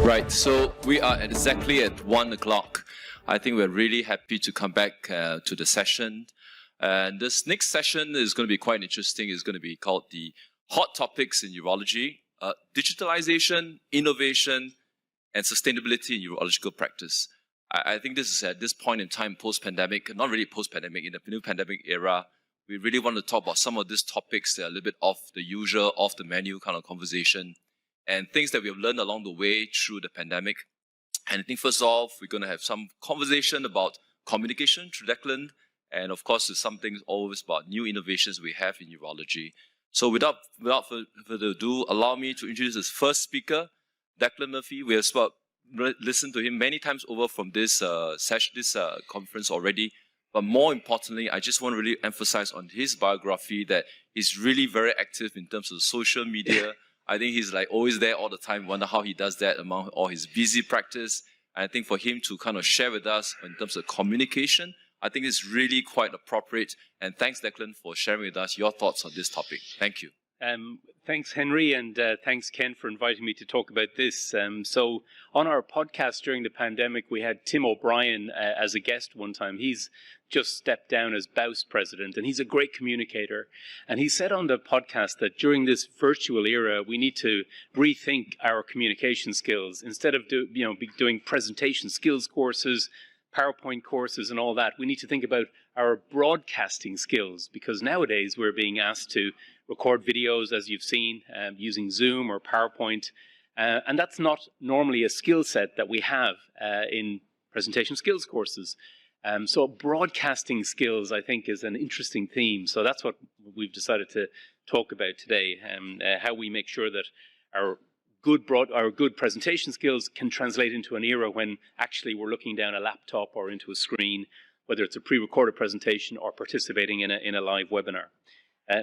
Right, so we are exactly at 1 o'clock. I think we're really happy to come back to the session. And this next session is going to be quite interesting. It's going to be called the Hot Topics in Urology, Digitalization, Innovation, and Sustainability in Urological Practice. I think this is at this point in time, post-pandemic, not really post-pandemic, in the new pandemic era, we really want to talk about some of these topics that are a little bit off the usual, off the menu kind of conversation, and things that we have learned along the way through the pandemic. And I think first off, we're going to have some conversation about communication through Declan, and of course, there's some things always about new innovations we have in urology. So without further ado, allow me to introduce this first speaker, Declan Murphy. We have listened to him many times over from this conference already. But more importantly, I just want to really emphasize on his biography that he's really very active in terms of social media. I think he's like always there all the time. Wonder how he does that among all his busy practice. And I think for him to kind of share with us in terms of communication, I think it's really quite appropriate. And thanks, Declan, for sharing with us your thoughts on this topic. Thank you. Thanks, Henry, and thanks, Ken, for inviting me to talk about this. So on our podcast during the pandemic, we had Tim O'Brien as a guest one time. He's just stepped down as BOUS president, and he's a great communicator. And he said on the podcast that during this virtual era, we need to rethink our communication skills. Instead of doing presentation skills courses, PowerPoint courses and all that, we need to think about our broadcasting skills, because nowadays we're being asked to record videos, as you've seen, using Zoom or PowerPoint. And that's not normally a skill set that we have in presentation skills courses. So broadcasting skills, I think, is an interesting theme. So that's what we've decided to talk about today, how we make sure that our good presentation skills can translate into an era when actually we're looking down a laptop or into a screen, whether it's a pre-recorded presentation or participating in a live webinar.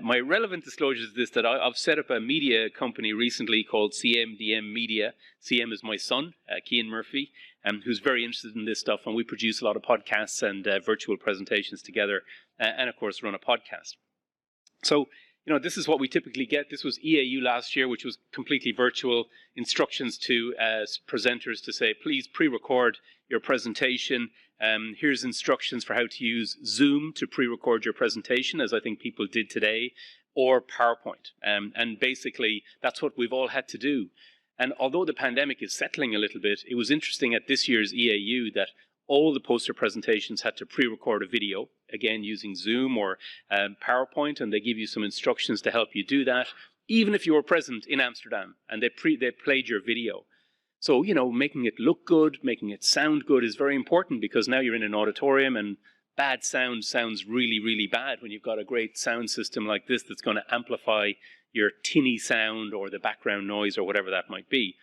My relevant disclosure is this, that I've set up a media company recently called CMDM Media. CM is my son, Cian Murphy, who's very interested in this stuff, and we produce a lot of podcasts and virtual presentations together, and of course run a podcast. So, this is what we typically get. This was EAU last year, which was completely virtual. Instructions to presenters to say, please pre-record your presentation. Here's instructions for how to use Zoom to pre-record your presentation, as I think people did today, or PowerPoint. And basically, that's what we've all had to do. And although the pandemic is settling a little bit, it was interesting at this year's EAU that all the poster presentations had to pre-record a video, again using Zoom or PowerPoint, and they give you some instructions to help you do that, even if you were present in Amsterdam and they played your video. So, making it look good, making it sound good is very important, because now you're in an auditorium and bad sound sounds really, really bad when you've got a great sound system like this that's going to amplify your tinny sound or the background noise or whatever that might be.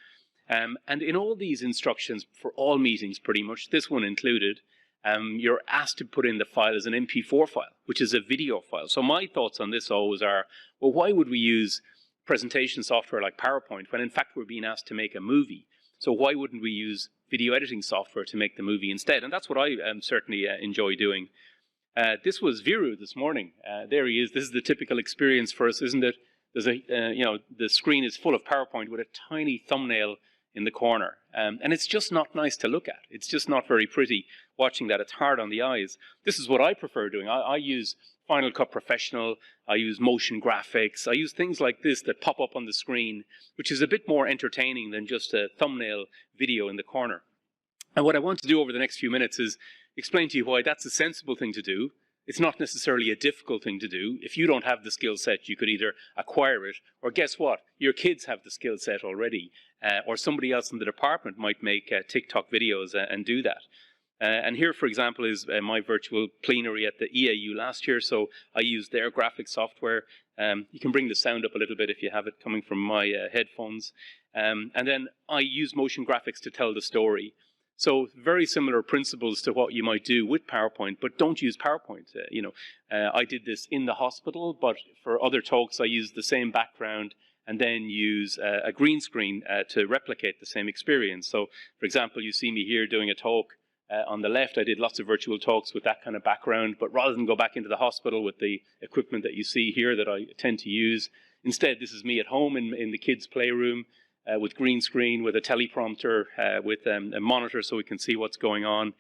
And in all these instructions for all meetings, pretty much, this one included, you're asked to put in the file as an MP4 file, which is a video file. So my thoughts on this always are, well, why would we use presentation software like PowerPoint when in fact we're being asked to make a movie? So why wouldn't we use video editing software to make the movie instead? And that's what I certainly enjoy doing. This was Viru this morning. There he is. This is the typical experience for us, isn't it? There's the screen is full of PowerPoint with a tiny thumbnail in the corner. And it's just not nice to look at. It's just not very pretty watching that. It's hard on the eyes. This is what I prefer doing. I use Final Cut Professional. I use motion graphics. I use things like this that pop up on the screen, which is a bit more entertaining than just a thumbnail video in the corner. And what I want to do over the next few minutes is explain to you why that's a sensible thing to do. It's not necessarily a difficult thing to do. If you don't have the skill set, you could either acquire it, or guess what? Your kids have the skill set already, or somebody else in the department might make TikTok videos and do that. And here, for example, is my virtual plenary at the EAU last year. So I used their graphic software. You can bring the sound up a little bit if you have it coming from my headphones. And then I use motion graphics to tell the story. So very similar principles to what you might do with PowerPoint, but don't use PowerPoint. I did this in the hospital, but for other talks, I used the same background and then use a green screen to replicate the same experience. So, for example, you see me here doing a talk on the left. I did lots of virtual talks with that kind of background, but rather than go back into the hospital with the equipment that you see here that I tend to use, instead, this is me at home in the kids' playroom. with green screen, with a teleprompter, with a monitor so we can see what's going on.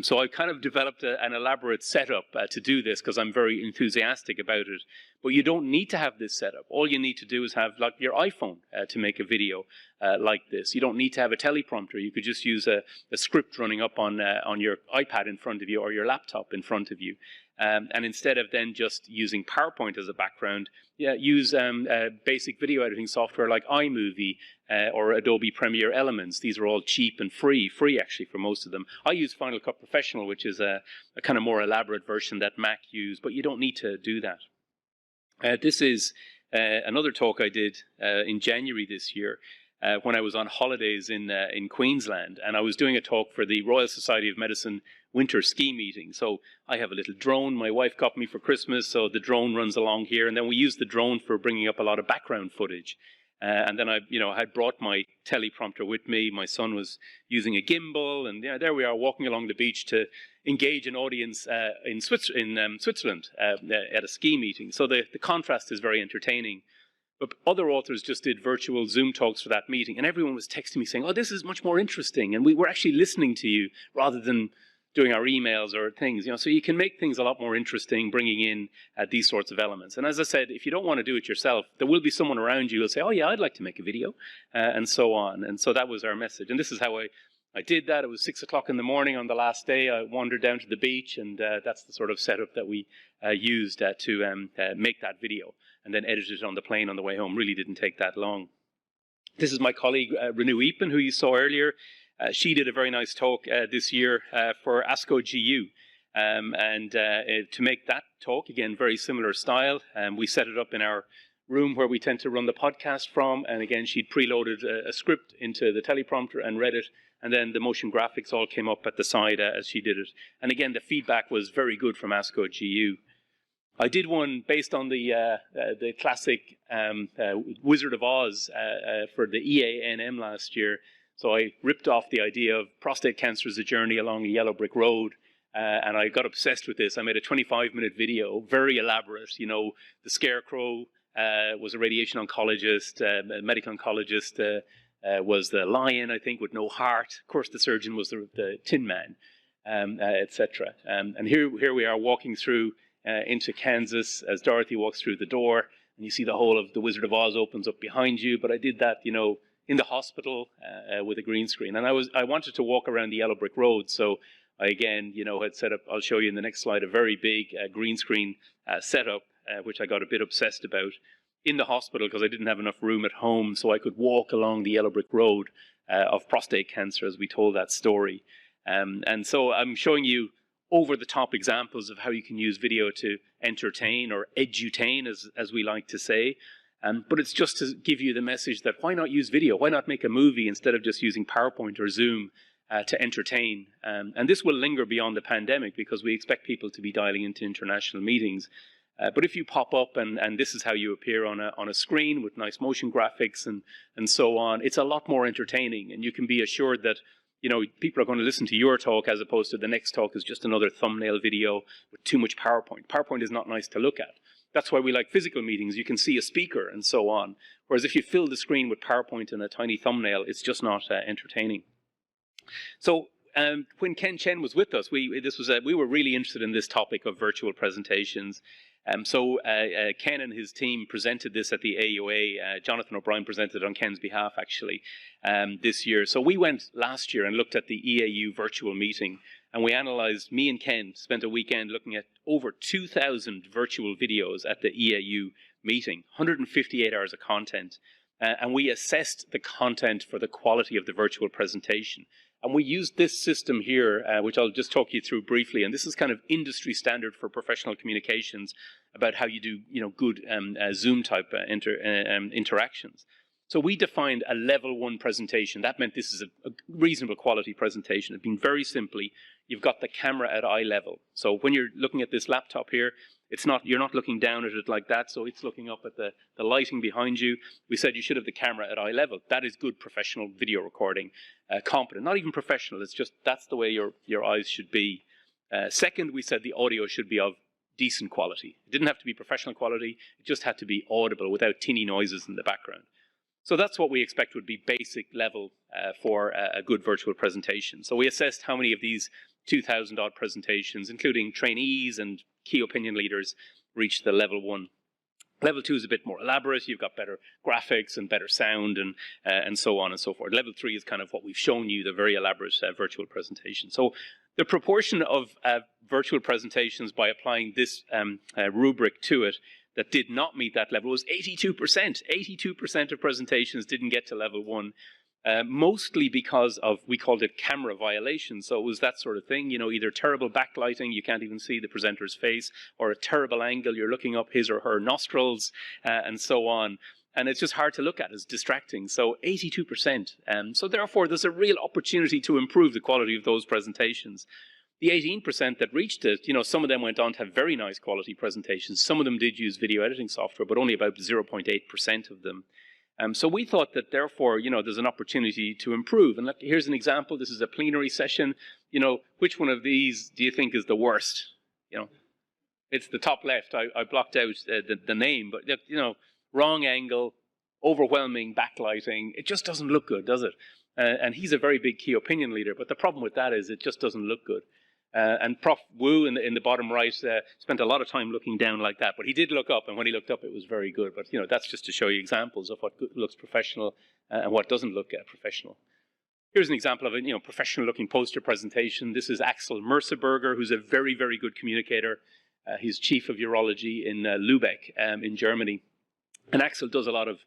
So I kind of developed an elaborate setup to do this because I'm very enthusiastic about it. But you don't need to have this setup. All you need to do is have like your iPhone to make a video like this. You don't need to have a teleprompter. You could just use a script running up on your iPad in front of you or your laptop in front of you. And instead of then just using PowerPoint as a background, use basic video editing software like iMovie or Adobe Premiere Elements. These are all cheap and free actually for most of them. I use Final Cut Professional, which is a kind of more elaborate version that Mac use, but you don't need to do that. This is another talk I did in January this year when I was on holidays in Queensland, and I was doing a talk for the Royal Society of Medicine winter ski meeting. So I have a little drone my wife got me for Christmas, so the drone runs along here, and then we use the drone for bringing up a lot of background footage. And then I had brought my teleprompter with me. My son was using a gimbal, and there we are walking along the beach to engage an audience in Switzerland at a ski meeting. So the contrast is very entertaining. But other authors just did virtual Zoom talks for that meeting, and everyone was texting me saying, "Oh, this is much more interesting, and we were actually listening to you rather than doing our emails or things." So you can make things a lot more interesting, bringing in these sorts of elements. And as I said, if you don't want to do it yourself, there will be someone around you who'll say, "Oh yeah, I'd like to make a video," and so on. And so that was our message. And this is how I did that. It was 6 o'clock in the morning on the last day. I wandered down to the beach, and that's the sort of setup that we used to make that video, and then edited it on the plane on the way home. Really didn't take that long. This is my colleague, Renu Epen, who you saw earlier. She did a very nice talk this year for ASCO GU. And to make that talk, again, very similar style, we set it up in our room where we tend to run the podcast from. And again, she'd preloaded a script into the teleprompter and read it. And then the motion graphics all came up at the side as she did it. And again, the feedback was very good from ASCO GU. I did one based on the classic Wizard of Oz for the EANM last year. So I ripped off the idea of prostate cancer as a journey along a yellow brick road, and I got obsessed with this. I made a 25-minute video, very elaborate. The scarecrow was a radiation oncologist, a medical oncologist was the lion, I think, with no heart. Of course, the surgeon was the Tin Man, etc. And here we are walking through into Kansas as Dorothy walks through the door, and you see the whole of the Wizard of Oz opens up behind you. But I did that, in the hospital with a green screen. And I wanted to walk around the yellow brick road. So I, again, had set up, I'll show you in the next slide, a very big green screen setup, which I got a bit obsessed about in the hospital because I didn't have enough room at home. So I could walk along the yellow brick road of prostate cancer as we told that story. And so I'm showing you over-the-top examples of how you can use video to entertain or edutain, as we like to say. But it's just to give you the message that why not use video? Why not make a movie instead of just using PowerPoint or Zoom to entertain? And this will linger beyond the pandemic because we expect people to be dialing into international meetings. But if you pop up and this is how you appear on a screen with nice motion graphics and so on, it's a lot more entertaining. And you can be assured that people are going to listen to your talk as opposed to the next talk is just another thumbnail video with too much PowerPoint. PowerPoint is not nice to look at. That's why we like physical meetings. You can see a speaker and so on. Whereas if you fill the screen with PowerPoint and a tiny thumbnail, it's just not entertaining. So when Ken Chen was with us, we were really interested in this topic of virtual presentations. So Ken and his team presented this at the AUA. Jonathan O'Brien presented on Ken's behalf, actually, this year. So we went last year and looked at the EAU virtual meeting. And we analyzed, me and Ken spent a weekend looking at over 2,000 virtual videos at the EAU meeting, 158 hours of content. And we assessed the content for the quality of the virtual presentation. And we used this system here, which I'll just talk you through briefly. And this is kind of industry standard for professional communications about how you do, good Zoom type interactions. So we defined a level 1 presentation. That meant this is a reasonable quality presentation. It's been very simply, you've got the camera at eye level. So when you're looking at this laptop here, you're not looking down at it like that, so it's looking up at the lighting behind you. We said you should have the camera at eye level. That is good professional video recording, competent. Not even professional, it's just that's the way your eyes should be. Second, we said the audio should be of decent quality. It didn't have to be professional quality, it just had to be audible without tinny noises in the background. So that's what we expect would be basic level for a good virtual presentation. So we assessed how many of these 2,000 odd presentations, including trainees and key opinion leaders, reached the level 1. Level 2 is a bit more elaborate. You've got better graphics and better sound and so on and so forth. Level 3 is kind of what we've shown you, the very elaborate virtual presentation. So the proportion of virtual presentations by applying this rubric to it that did not meet that level was 82%. 82% of presentations didn't get to level 1. Mostly because of, we called it camera violation. So it was that sort of thing, you know, either terrible backlighting, you can't even see the presenter's face, or a terrible angle, you're looking up his or her nostrils, and so on. And it's just hard to look at, it's distracting. So 82%. So therefore, there's a real opportunity to improve the quality of those presentations. The 18% that reached it, you know, some of them went on to have very nice quality presentations. Some of them did use video editing software, but only about 0.8% of them. So we thought that, therefore, you know, there's an opportunity to improve. And look, here's an example. This is a plenary session. You know, which one of these do you think is the worst? You know, it's the top left. I blocked out the name, but, you know, wrong angle, overwhelming backlighting. It just doesn't look good, does it? And he's a very big key opinion leader. But the problem with that is it just doesn't look good. And Prof. Wu in the bottom right spent a lot of time looking down like that, but he did look up, and when he looked up, it was very good. But you know, that's just to show you examples of what looks professional and what doesn't look professional. Here's an example of a professional-looking poster presentation. This is Axel Merseberger, who's a very, very good communicator. He's chief of urology in Lübeck in Germany, and Axel does a lot of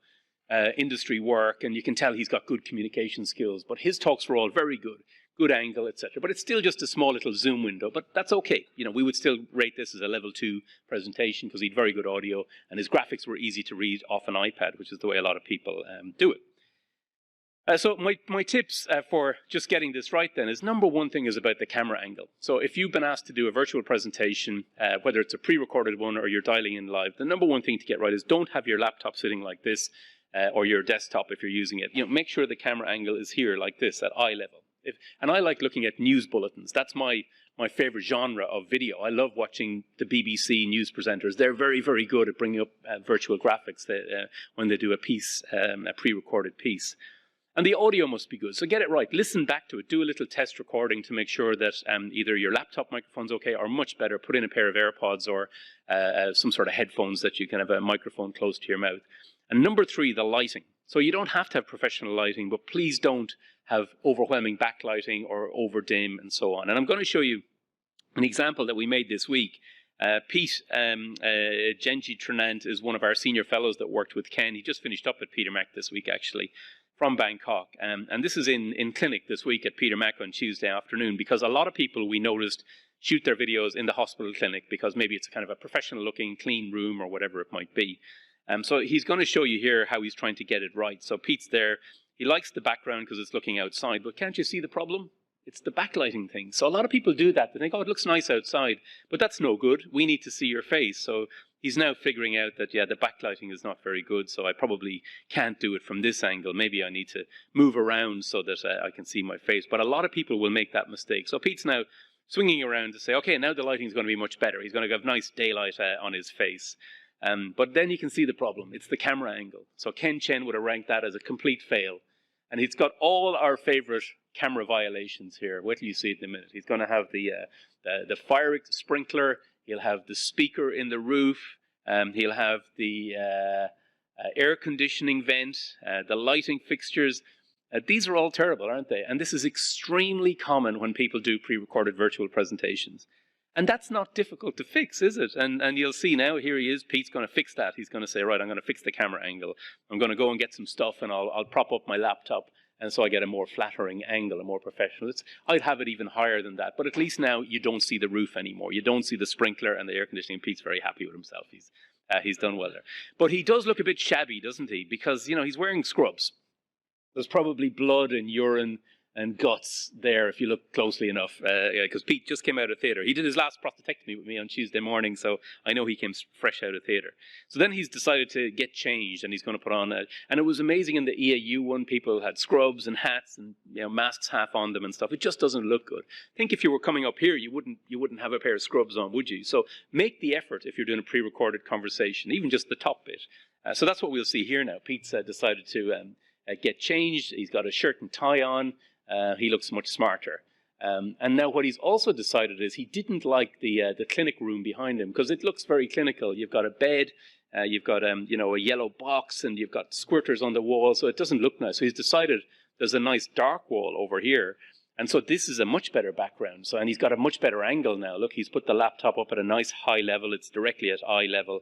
industry work, and you can tell he's got good communication skills. But his talks were all very good. Good angle, etc. But it's still just a small little zoom window, but that's okay. You know, we would still rate this as a level 2 presentation because he had very good audio and his graphics were easy to read off an iPad, which is the way a lot of people do it. So my tips for just getting this right then is, number one thing is about the camera angle. So if you've been asked to do a virtual presentation, whether it's a pre-recorded one or you're dialing in live, the number one thing to get right is don't have your laptop sitting like this or your desktop if you're using it. You know, make sure the camera angle is here like this at eye level. And I like looking at news bulletins. That's my favorite genre of video. I love watching the BBC news presenters. They're very, very good at bringing up virtual graphics when they do a piece, a pre-recorded piece. And the audio must be good. So get it right. Listen back to it. Do a little test recording to make sure that either your laptop microphone's okay, or much better, put in a pair of AirPods or some sort of headphones that you can have a microphone close to your mouth. And number 3, the lighting. So you don't have to have professional lighting, but please don't have overwhelming backlighting or over dim and so on. And I'm going to show you an example that we made this week. Pete Genji Trinant is one of our senior fellows that worked with Ken. He just finished up at Peter Mac this week, actually, from Bangkok. And this is in clinic this week at Peter Mac on Tuesday afternoon, because a lot of people, we noticed, shoot their videos in the hospital clinic because maybe it's a kind of a professional looking clean room or whatever it might be. So he's going to show you here how he's trying to get it right. So Pete's there. He likes the background because it's looking outside, but can't you see the problem? It's the backlighting thing. So a lot of people do that. They think, oh, it looks nice outside, but that's no good. We need to see your face. So he's now figuring out that, yeah, the backlighting is not very good, so I probably can't do it from this angle. Maybe I need to move around so that I can see my face. But a lot of people will make that mistake. So Pete's now swinging around to say, okay, now the lighting is going to be much better. He's going to have nice daylight on his face. But then you can see the problem. It's the camera angle. So Ken Chen would have ranked that as a complete fail. And he's got all our favorite camera violations here. Wait till you see it in a minute. He's going to have the fire sprinkler. He'll have the speaker in the roof. He'll have the air conditioning vent, the lighting fixtures. These are all terrible, aren't they? And this is extremely common when people do pre-recorded virtual presentations. And that's not difficult to fix, is it? And you'll see now, here he is, Pete's going to fix that. He's going to say, right, I'm going to fix the camera angle. I'm going to go and get some stuff and I'll prop up my laptop. And so I get a more flattering angle, a more professional. I'd have it even higher than that. But at least now you don't see the roof anymore. You don't see the sprinkler and the air conditioning. Pete's very happy with himself. He's done well there. But he does look a bit shabby, doesn't he? Because, you know, he's wearing scrubs. There's probably blood and urine and guts there if you look closely enough, because Pete just came out of theatre. He did his last prostatectomy with me on Tuesday morning, so I know he came fresh out of theatre. So then he's decided to get changed, and he's going to put on and it was amazing in the EAU one, people had scrubs and hats and, you know, masks half on them and stuff. It just doesn't look good. I think if you were coming up here, you wouldn't have a pair of scrubs on, would you? So make the effort if you're doing a pre-recorded conversation, even just the top bit. So that's what we'll see here now. Pete's decided to get changed. He's got a shirt and tie on. He looks much smarter. And now what he's also decided is he didn't like the clinic room behind him because it looks very clinical. You've got a bed, you've got you know, a yellow box, and you've got squirters on the wall, so it doesn't look nice. So he's decided there's a nice dark wall over here. And so this is a much better background. So, and he's got a much better angle now. Look, he's put the laptop up at a nice high level. It's directly at eye level.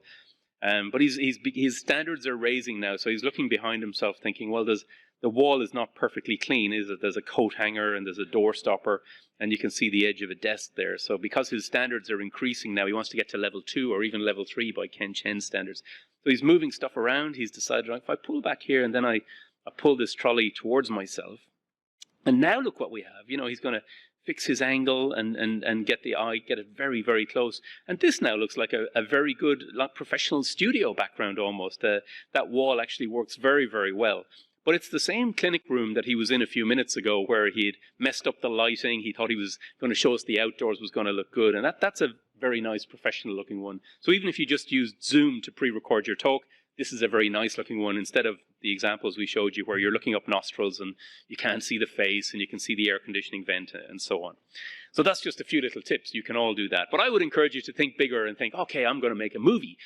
But his standards are raising now. So he's looking behind himself thinking, well, the wall is not perfectly clean, is it? There's a coat hanger and there's a door stopper, and you can see the edge of a desk there. So because his standards are increasing now, he wants to get to level 2 or even level 3 by Ken Chen's standards. So he's moving stuff around. He's decided, if I pull back here and then I pull this trolley towards myself, and now look what we have. You know, he's going to fix his angle and get the eye, get it very, very close. And this now looks like a very good, like, professional studio background almost. That wall actually works very, very well. But it's the same clinic room that he was in a few minutes ago where he'd messed up the lighting. He thought he was going to show us the outdoors was going to look good. And that's a very nice professional looking one. So even if you just used Zoom to pre-record your talk, this is a very nice looking one instead of the examples we showed you where you're looking up nostrils and you can't see the face and you can see the air conditioning vent and so on. So that's just a few little tips. You can all do that. But I would encourage you to think bigger and think, okay, I'm going to make a movie,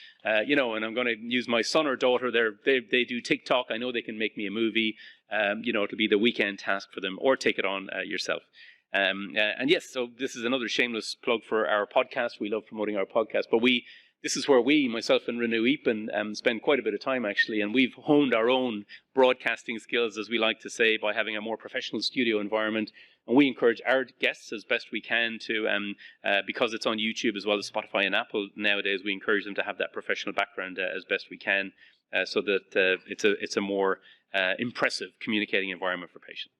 you know, and I'm going to use my son or daughter. They do TikTok. I know they can make me a movie. You know, it'll be the weekend task for them, or take it on yourself. And yes, so this is another shameless plug for our podcast. We love promoting our podcast, but this is where we, myself and Renew Epen, spend quite a bit of time actually, and we've honed our own broadcasting skills, as we like to say, by having a more professional studio environment. And we encourage our guests as best we can to, because it's on YouTube as well as Spotify and Apple nowadays, we encourage them to have that professional background as best we can, so that it's a more impressive communicating environment for patients.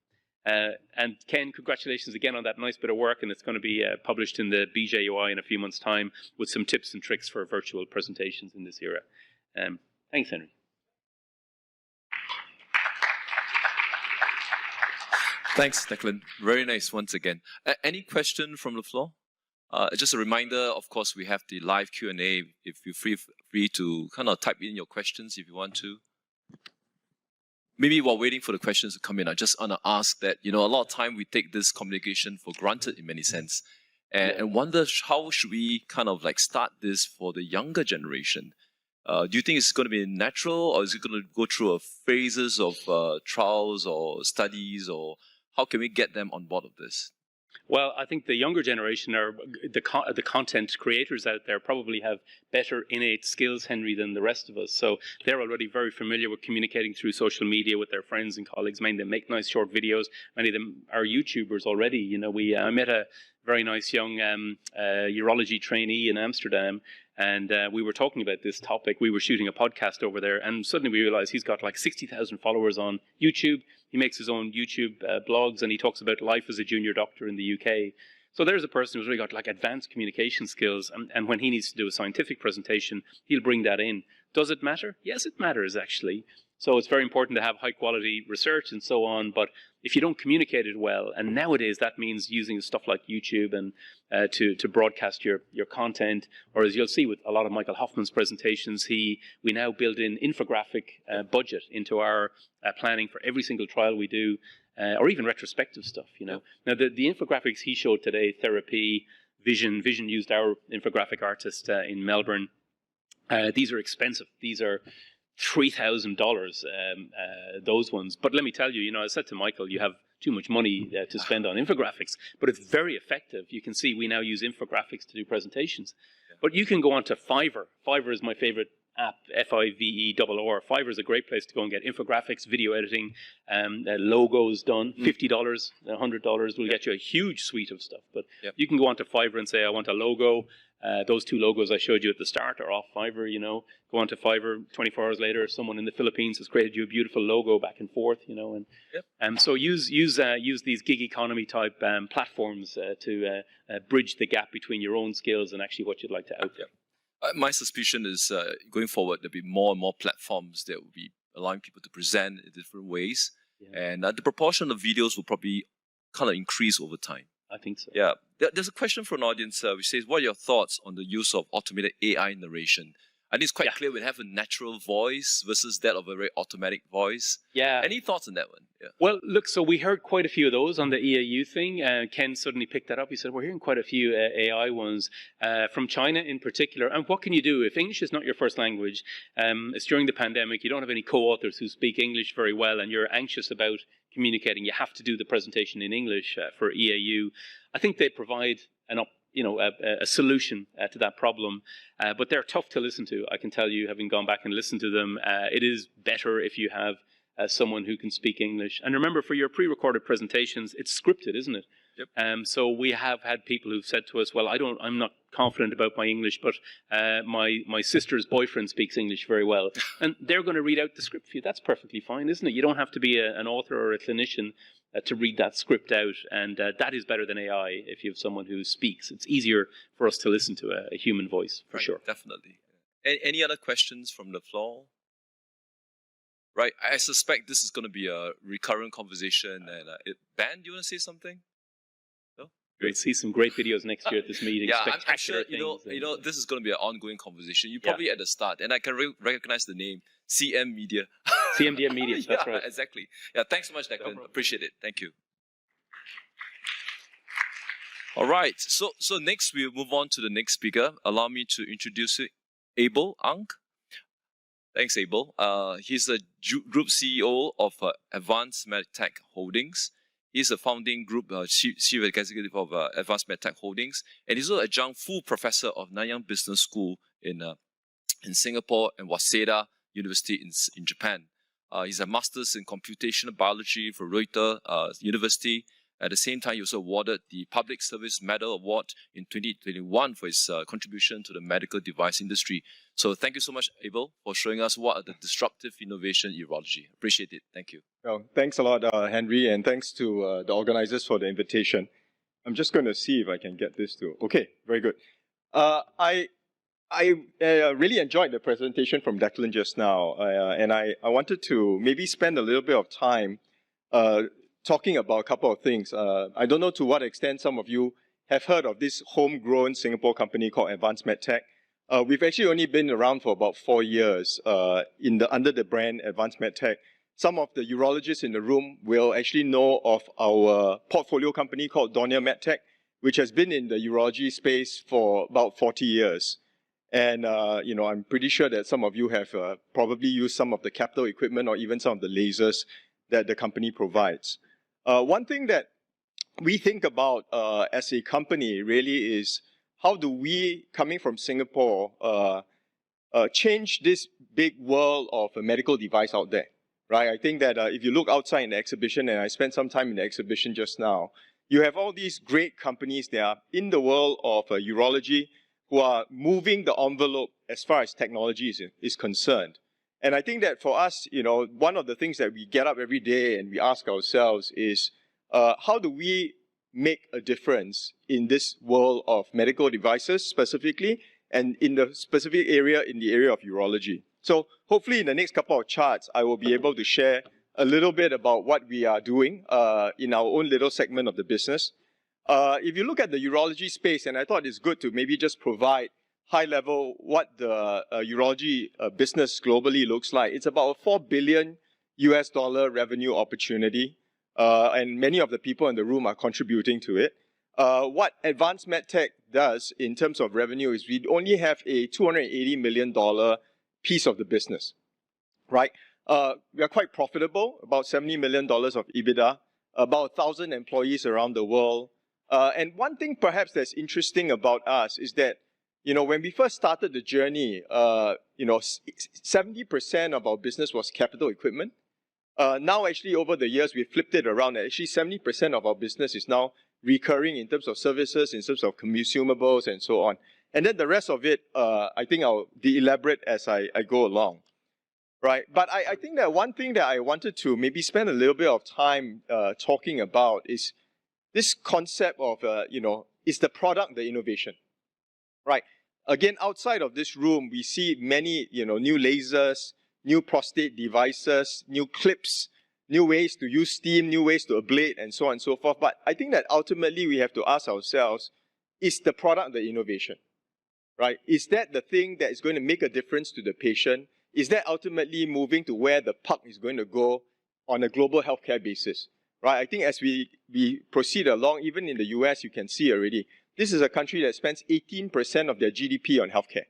And Ken, congratulations again on that nice bit of work, and it's going to be published in the BJUI in a few months' time with some tips and tricks for virtual presentations in this era. Thanks, Henry. Thanks, Declan. Very nice once again. Any question from the floor? Just a reminder, of course, we have the live Q&A. If you're free to kind of type in your questions if you want to. Maybe while waiting for the questions to come in, I just want to ask that, you know, a lot of time we take this communication for granted in many sense, and wonder how should we kind of like start this for the younger generation? Do you think it's going to be natural, or is it going to go through a phases of trials or studies, or how can we get them on board of this? Well, I think the younger generation, are the content creators out there, probably have better innate skills, Henry, than the rest of us. So they're already very familiar with communicating through social media with their friends and colleagues. Many of them make nice short videos. Many of them are YouTubers already. You know, I met a very nice young urology trainee in Amsterdam, and we were talking about this topic. We were shooting a podcast over there, and suddenly we realized he's got like 60,000 followers on YouTube. He makes his own YouTube blogs, and he talks about life as a junior doctor in the UK. So there's a person who's really got like advanced communication skills, and when he needs to do a scientific presentation, he'll bring that in. Does it matter? Yes, it matters actually. So it's very important to have high quality research and so on, but if you don't communicate it well, and nowadays that means using stuff like YouTube and to broadcast your content, or as you'll see with a lot of Michael Hoffman's presentations, we now build in infographic budget into our planning for every single trial we do, or even retrospective stuff, you know. Now the infographics he showed today, therapy, Vision used our infographic artist in Melbourne. These are expensive. These are $3,000, those ones. But let me tell you, you know, I said to Michael, you have too much money to spend on infographics, but it's very effective. You can see we now use infographics to do presentations. Yeah. But you can go on to Fiverr. Fiverr is my favorite app, Fiverr. Fiverr is a great place to go and get infographics, video editing, logos done. $50, $100 will get you a huge suite of stuff. But you can go on to Fiverr and say, I want a logo. Those two logos I showed you at the start are off Fiverr, you know. Go on to Fiverr, 24 hours later, someone in the Philippines has created you a beautiful logo back and forth, you know. And so use these gig economy type platforms to bridge the gap between your own skills and actually what you'd like to output. My suspicion is going forward, there'll be more and more platforms that will be allowing people to present in different ways. And the proportion of videos will probably kind of increase over time. I think so. Yeah. There's a question from an audience which says, what are your thoughts on the use of automated AI narration? I think it's quite clear we have a natural voice versus that of a very automatic voice. Yeah. Any thoughts on that one? Yeah. Well, look, so we heard quite a few of those on the EAU thing. Ken suddenly picked that up. He said, we're hearing quite a few AI ones from China in particular. And what can you do? If English is not your first language, it's during the pandemic, you don't have any co-authors who speak English very well, and you're anxious about communicating, you have to do the presentation in English for EAU. I think they provide a solution to that problem, but they're tough to listen to. I can tell you, having gone back and listened to them, it is better if you have someone who can speak English. And remember, for your pre-recorded presentations, it's scripted, isn't it? Yep. So we have had people who've said to us, well, I'm not confident about my English, but my sister's boyfriend speaks English very well. And they're going to read out the script for you. That's perfectly fine, isn't it? You don't have to be an author or a clinician to read that script out. And that is better than AI if you have someone who speaks. It's easier for us to listen to a human voice, for sure. Definitely. Any other questions from the floor? Right, I suspect this is going to be a recurrent conversation. And Ben, do you want to say something? No? We'll see some great videos next year at this meeting. Yeah, I'm sure this is going to be an ongoing conversation. You probably at the start, and I can recognize the name CM Media. CMDM Media, that's right. Exactly. Yeah, thanks so much, Declan. No, appreciate it. Thank you. All right, so next we'll move on to the next speaker. Allow me to introduce Abel Ang. Thanks, Abel. He's a group CEO of Advanced MedTech Holdings. He's a founding group chief executive of Advanced MedTech Holdings, and he's also a adjunct full professor of Nanyang Business School in Singapore and Waseda University in Japan. He's a master's in computational biology for Reuters University. At the same time, he also awarded the Public Service Medal Award in 2021 for his contribution to the medical device industry. So thank you so much, Abel, for showing us what are the disruptive innovation in urology. Appreciate it. Thank you. Well, thanks a lot, Henry, and thanks to the organizers for the invitation. I'm just going to see if I can get this to... Okay, very good. I really enjoyed the presentation from Declan just now, and I wanted to maybe spend a little bit of time talking about a couple of things. I don't know to what extent some of you have heard of this homegrown Singapore company called Advanced MedTech. We've actually only been around for about 4 years under the brand Advanced MedTech. Some of the urologists in the room will actually know of our portfolio company called Dornier MedTech, which has been in the urology space for about 40 years. And I'm pretty sure that some of you have probably used some of the capital equipment or even some of the lasers that the company provides. One thing that we think about as a company really is how do we, coming from Singapore, change this big world of a medical device out there, right? I think that if you look outside in the exhibition, and I spent some time in the exhibition just now, you have all these great companies that are in the world of urology who are moving the envelope as far as technology is concerned. And I think that for us, one of the things that we get up every day and we ask ourselves is, how do we make a difference in this world of medical devices specifically, and in the specific area, in the area of urology? So hopefully in the next couple of charts, I will be able to share a little bit about what we are doing in our own little segment of the business. If you look at the urology space, and I thought it's good to maybe just provide high level what the urology business globally looks like. It's about a $4 billion revenue opportunity, and many of the people in the room are contributing to it. What Advanced MedTech does in terms of revenue is we only have a $280 million piece of the business, right? We are quite profitable, about $70 million of EBITDA, about 1,000 employees around the world. And one thing perhaps that's interesting about us is that, when we first started the journey, 70% of our business was capital equipment. Now, actually, over the years, we flipped it around. Actually, 70% of our business is now recurring in terms of services, in terms of consumables, and so on. And then the rest of it, I think I'll elaborate as I go along. Right, but I think that one thing that I wanted to maybe spend a little bit of time talking about is this concept of, is the product the innovation? Right. Again, outside of this room, we see many, new lasers, new prostate devices, new clips, new ways to use steam, new ways to ablate, and so on and so forth. But I think that ultimately we have to ask ourselves, is the product the innovation? right? Is that the thing that is going to make a difference to the patient? Is that ultimately moving to where the puck is going to go on a global healthcare basis, right? I think as we proceed along, even in the US, you can see already, this is a country that spends 18% of their GDP on healthcare,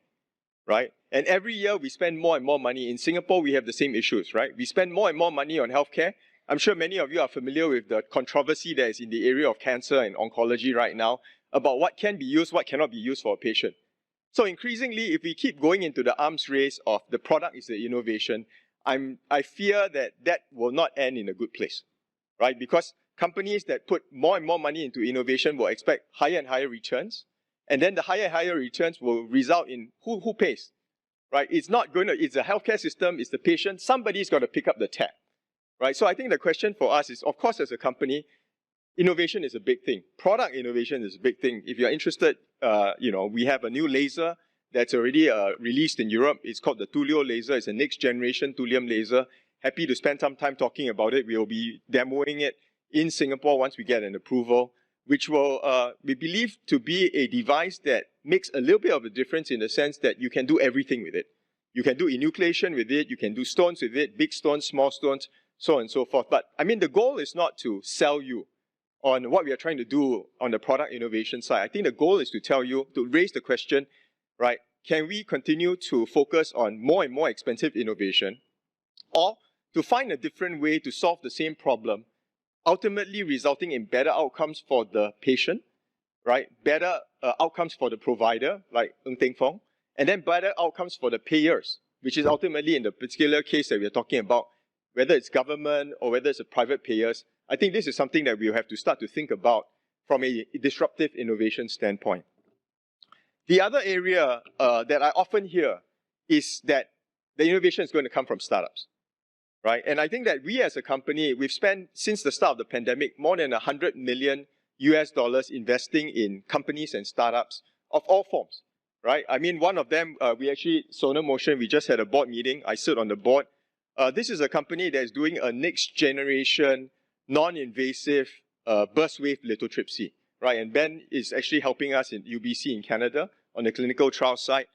right? And every year we spend more and more money. In Singapore, we have the same issues, right? We spend more and more money on healthcare. I'm sure many of you are familiar with the controversy that is in the area of cancer and oncology right now about what can be used, what cannot be used for a patient. So increasingly, if we keep going into the arms race of the product is the innovation, I fear that that will not end in a good place, right? Because companies that put more and more money into innovation will expect higher and higher returns. And then the higher and higher returns will result in who pays, right? It's not going to, it's the healthcare system, it's the patient, somebody's got to pick up the tab, right? So I think the question for us is, of course, as a company, innovation is a big thing. Product innovation is a big thing. If you're interested, we have a new laser that's already released in Europe. It's called the Tulio Laser. It's a next generation thulium laser. Happy to spend some time talking about it. We'll be demoing it in Singapore once we get an approval, which will, we believe to be a device that makes a little bit of a difference in the sense that you can do everything with it. You can do enucleation with it, you can do stones with it, big stones, small stones, so on and so forth. But I mean, the goal is not to sell you on what we are trying to do on the product innovation side. I think the goal is to tell you, to raise the question, right, can we continue to focus on more and more expensive innovation, or to find a different way to solve the same problem, ultimately resulting in better outcomes for the patient, right, better outcomes for the provider, like Ng Teng Fong, and then better outcomes for the payers, which is ultimately in the particular case that we're talking about, whether it's government or whether it's a private payers. I think this is something that we'll have to start to think about from a disruptive innovation standpoint. The other area that I often hear is that the innovation is going to come from startups, right? And I think that we as a company, we've spent, since the start of the pandemic, more than $100 million investing in companies and startups of all forms, right? I mean, one of them, we actually, Sonar Motion, we just had a board meeting. I sit on the board. This is a company that is doing a next generation non-invasive burst wave lithotripsy, right? And Ben is actually helping us in UBC in Canada on the clinical trial side.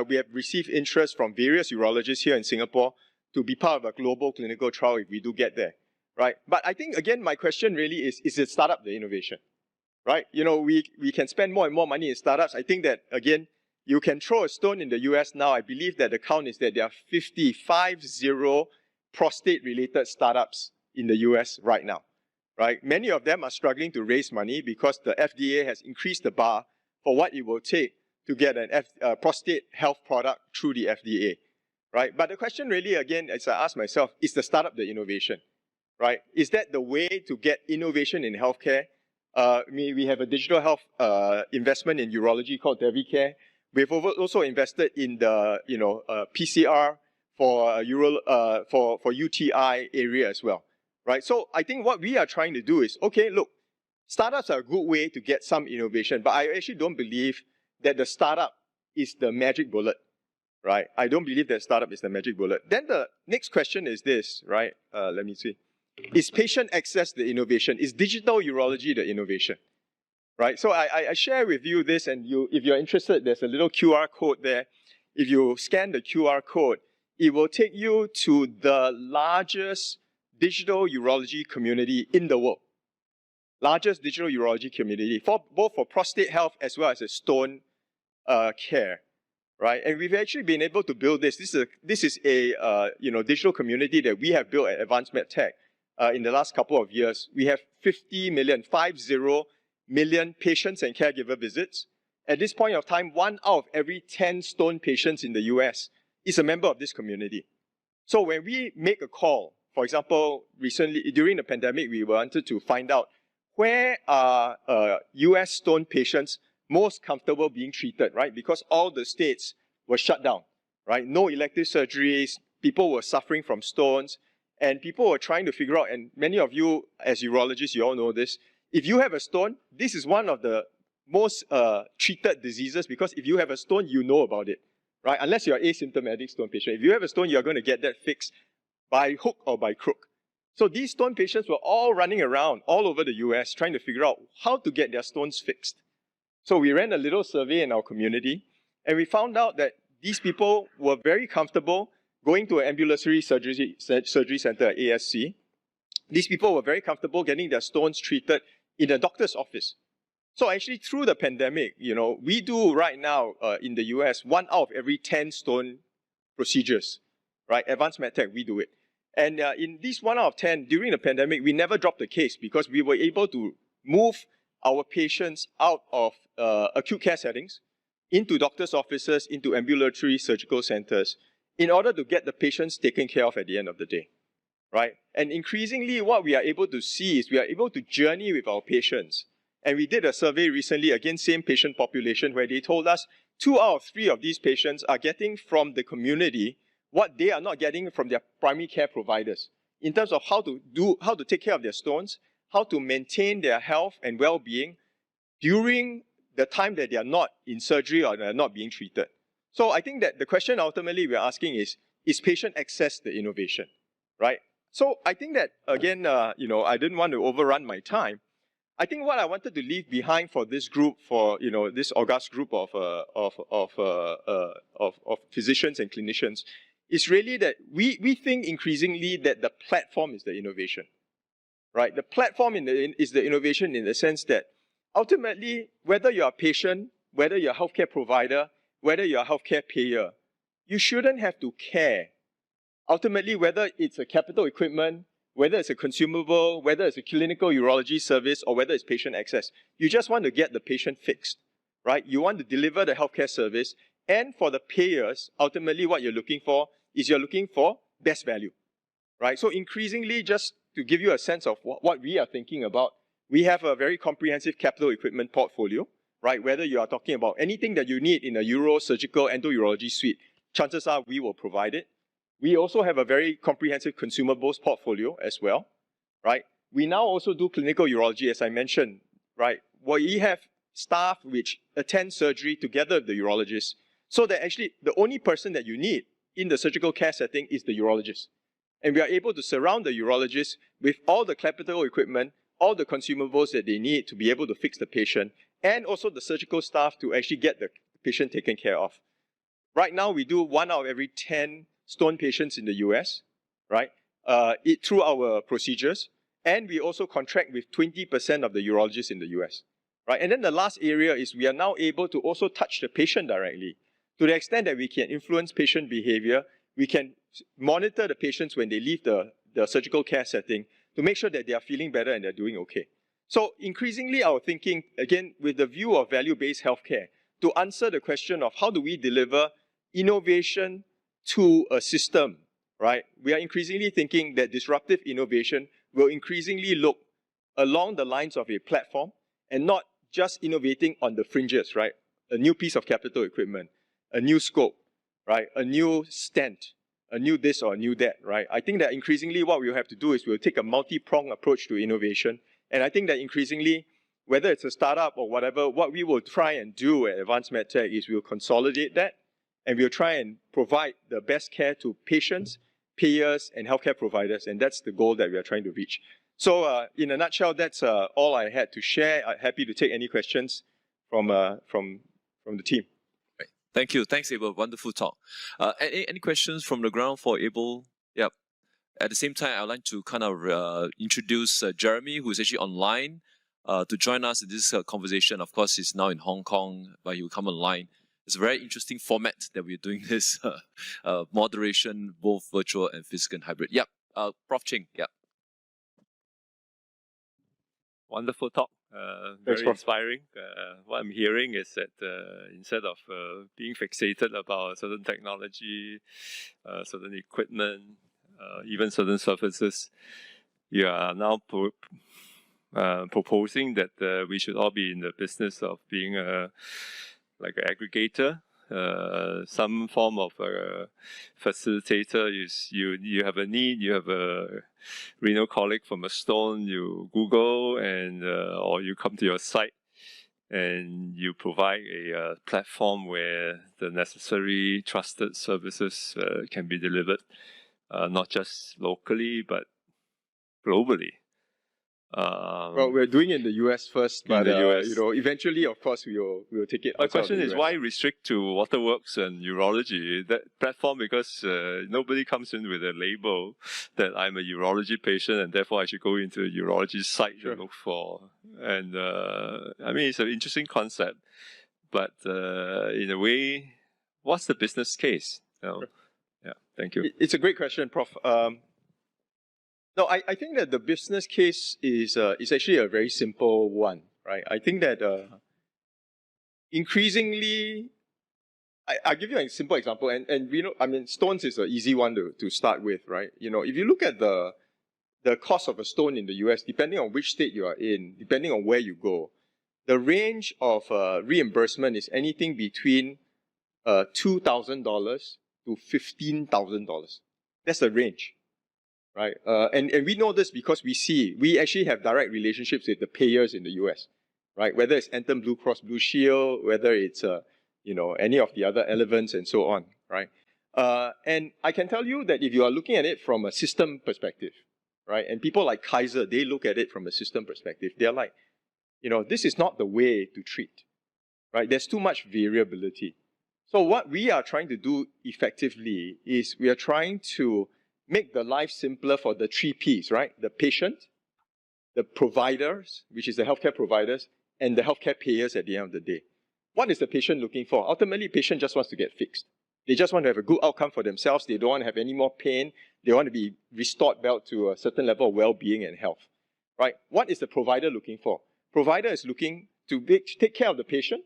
We have received interest from various urologists here in Singapore to be part of a global clinical trial if we do get there, right? But I think, again, my question really is it startup the innovation, right? You know, we can spend more and more money in startups. I think that, again, you can throw a stone in the US now. I believe that the count is that there are 50 prostate-related startups in the US right now, right? Many of them are struggling to raise money because the FDA has increased the bar for what it will take to get a prostate health product through the FDA, right? But the question really, again, as I ask myself, is the startup the innovation, right? Is that the way to get innovation in healthcare? We have a digital health investment in urology called DeviCare. We've also invested in the PCR for UTI area as well, right? So I think what we are trying to do is, okay, look, startups are a good way to get some innovation, but I actually don't believe that the startup is the magic bullet, right? I don't believe that startup is the magic bullet. Then the next question is this, right? Let me see. Is patient access the innovation? Is digital urology the innovation? Right? So I share with you this, and if you're interested, there's a little QR code there. If you scan the QR code, it will take you to the largest digital urology community in the world. Largest digital urology community, both for prostate health as well as stone care, right? And we've actually been able to build this. This is a digital community that we have built at Advanced MedTech in the last couple of years. We have 50 million patients and caregiver visits. At this point of time, 1 out of every 10 stone patients in the US is a member of this community. So when we make a call, for example, recently during the pandemic, we wanted to find out where are US stone patients most comfortable being treated, right? Because all the states were shut down, right? No elective surgeries, people were suffering from stones, and people were trying to figure out, and many of you as urologists, you all know this, if you have a stone, this is one of the most treated diseases, because if you have a stone, you know about it, right? Unless you're an asymptomatic stone patient. If you have a stone, you're going to get that fixed by hook or by crook. So these stone patients were all running around all over the US trying to figure out how to get their stones fixed. So we ran a little survey in our community, And we found out that these people were very comfortable going to an ambulatory surgery center, ASC. These people were very comfortable getting their stones treated in a doctor's office. So actually, through the pandemic, we do right now in the US 1 out of every 10 stone procedures, right? Advanced MedTech, we do it. And in this 1 out of 10, during the pandemic, we never dropped the case because we were able to move our patients out of acute care settings into doctors' offices, into ambulatory surgical centers, in order to get the patients taken care of at the end of the day, right? And increasingly, what we are able to see is we are able to journey with our patients. And we did a survey recently, again, same patient population, where they told us 2 out of 3 of these patients are getting from the community what they are not getting from their primary care providers in terms of how to take care of their stones, how to maintain their health and well-being during the time that they are not in surgery or they are not being treated. So I think that the question ultimately we're asking is patient access the innovation, right? So I think that, again, I didn't want to overrun my time. I think what I wanted to leave behind for this group, for this august group of physicians and clinicians, is really that we think increasingly that the platform is the innovation, right? The platform is the innovation in the sense that ultimately, whether you're a patient, whether you're a healthcare provider, whether you're a healthcare payer, you shouldn't have to care. Ultimately, whether it's a capital equipment, whether it's a consumable, whether it's a clinical urology service, or whether it's patient access, you just want to get the patient fixed, right? You want to deliver the healthcare service, and for the payers, ultimately what you're looking for is you're looking for best value, right? So increasingly, just to give you a sense of what we are thinking about, we have a very comprehensive capital equipment portfolio, right? Whether you are talking about anything that you need in a uro-surgical endourology suite, chances are we will provide it. We also have a very comprehensive consumables portfolio as well, right? We now also do clinical urology, as I mentioned, right? We have staff which attend surgery together with the urologists, so that actually the only person that you need in the surgical care setting is the urologist. And we are able to surround the urologist with all the capital equipment, all the consumables that they need to be able to fix the patient, and also the surgical staff to actually get the patient taken care of. Right now, we do 1 out of every 10 stone patients in the US, right? Through our procedures. And we also contract with 20% of the urologists in the US, right? And then the last area is we are now able to also touch the patient directly. To the extent that we can influence patient behavior, we can monitor the patients when they leave the surgical care setting to make sure that they are feeling better and they're doing okay. So increasingly our thinking, again, with the view of value-based healthcare, to answer the question of how do we deliver innovation to a system, right? We are increasingly thinking that disruptive innovation will increasingly look along the lines of a platform and not just innovating on the fringes, right? A new piece of capital equipment, a new scope, right? A new stent, a new this or a new that, right? I think that increasingly what we'll have to do is we'll take a multi-pronged approach to innovation. And I think that increasingly, whether it's a startup or whatever, what we will try and do at Advanced MedTech is we'll consolidate that and we'll try and provide the best care to patients, payers, and healthcare providers. And that's the goal that we are trying to reach. So in a nutshell, that's all I had to share. I'm happy to take any questions from the team. Right. Thank you. Thanks, Abel. Wonderful talk. Any questions from the ground for Abel? Yep. At the same time, I'd like to kind of introduce Jeremy, who is actually online, to join us in this conversation. Of course, he's now in Hong Kong, but he will come online. It's a very interesting format that we're doing this moderation, both virtual and physical and hybrid. Yep. Prof. Ching. Yep. Wonderful talk. Very inspiring. What I'm hearing is that instead of being fixated about certain technology, certain equipment, even certain services, you are now proposing that we should all be in the business of being like an aggregator, some form of facilitator. You have a need, you have a renal colic from a stone, you Google and or you come to your site and you provide a platform where the necessary trusted services can be delivered, not just locally but globally. Well, we're doing it in the US first, but the US. eventually, of course, we'll take it. My outside of question the is, US. why restrict to waterworks and urology? That platform, because nobody comes in with a label that I'm a urology patient and therefore I should go into a urology site Sure. to look for. And I mean, it's an interesting concept, but in a way, what's the business case? Sure. Yeah, thank you. It's a great question, Prof. No, I think that the business case is actually a very simple one, right? I think that increasingly, I'll give you a simple example, and stones is an easy one to start with, right? If you look at the cost of a stone in the US, depending on which state you are in, depending on where you go, the range of reimbursement is anything between $2,000 to $15,000. That's the range. Right, and we know this because we actually have direct relationships with the payers in the US, right? Whether it's Anthem Blue Cross Blue Shield, whether it's any of the other Elevance and so on, right? And I can tell you that if you are looking at it from a system perspective, right, and people like Kaiser, they look at it from a system perspective. They're like, this is not the way to treat, right? There's too much variability. So what we are trying to do effectively is we are trying to make the life simpler for the 3 Ps, right? The patient, the providers, which is the healthcare providers, and the healthcare payers at the end of the day. What is the patient looking for? Ultimately, patient just wants to get fixed. They just want to have a good outcome for themselves. They don't want to have any more pain. They want to be restored back to a certain level of well-being and health, right? What is the provider looking for? Provider is looking to take care of the patient.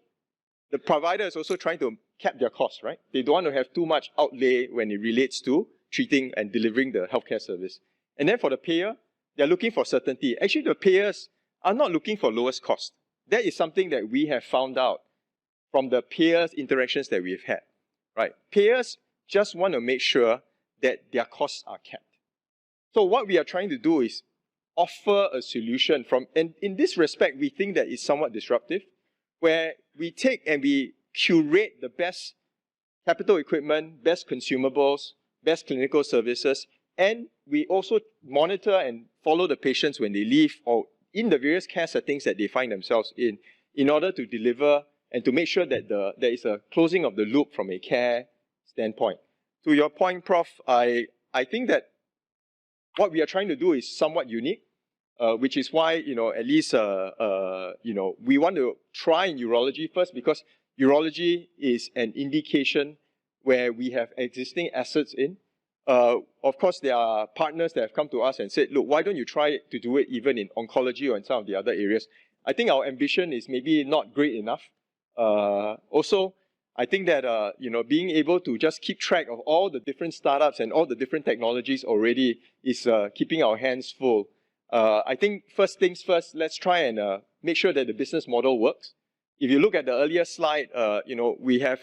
The provider is also trying to cap their costs, right? They don't want to have too much outlay when it relates to treating and delivering the healthcare service. And then for the payer, they're looking for certainty. Actually, the payers are not looking for lowest cost. That is something that we have found out from the payers' interactions that we've had, right? Payers just want to make sure that their costs are capped. So what we are trying to do is offer a solution and in this respect, we think that it's somewhat disruptive, where we take and we curate the best capital equipment, best consumables, best clinical services, and we also monitor and follow the patients when they leave or in the various care settings that they find themselves in order to deliver and to make sure that there is a closing of the loop from a care standpoint. To your point, Prof, I think that what we are trying to do is somewhat unique, which is why, at least, we want to try in urology first because urology is an indication where we have existing assets in. Of course, there are partners that have come to us and said, look, why don't you try to do it even in oncology or in some of the other areas? I think our ambition is maybe not great enough. Also, I think that, being able to just keep track of all the different startups and all the different technologies already is keeping our hands full. I think first things first, let's try and make sure that the business model works. If you look at the earlier slide, we have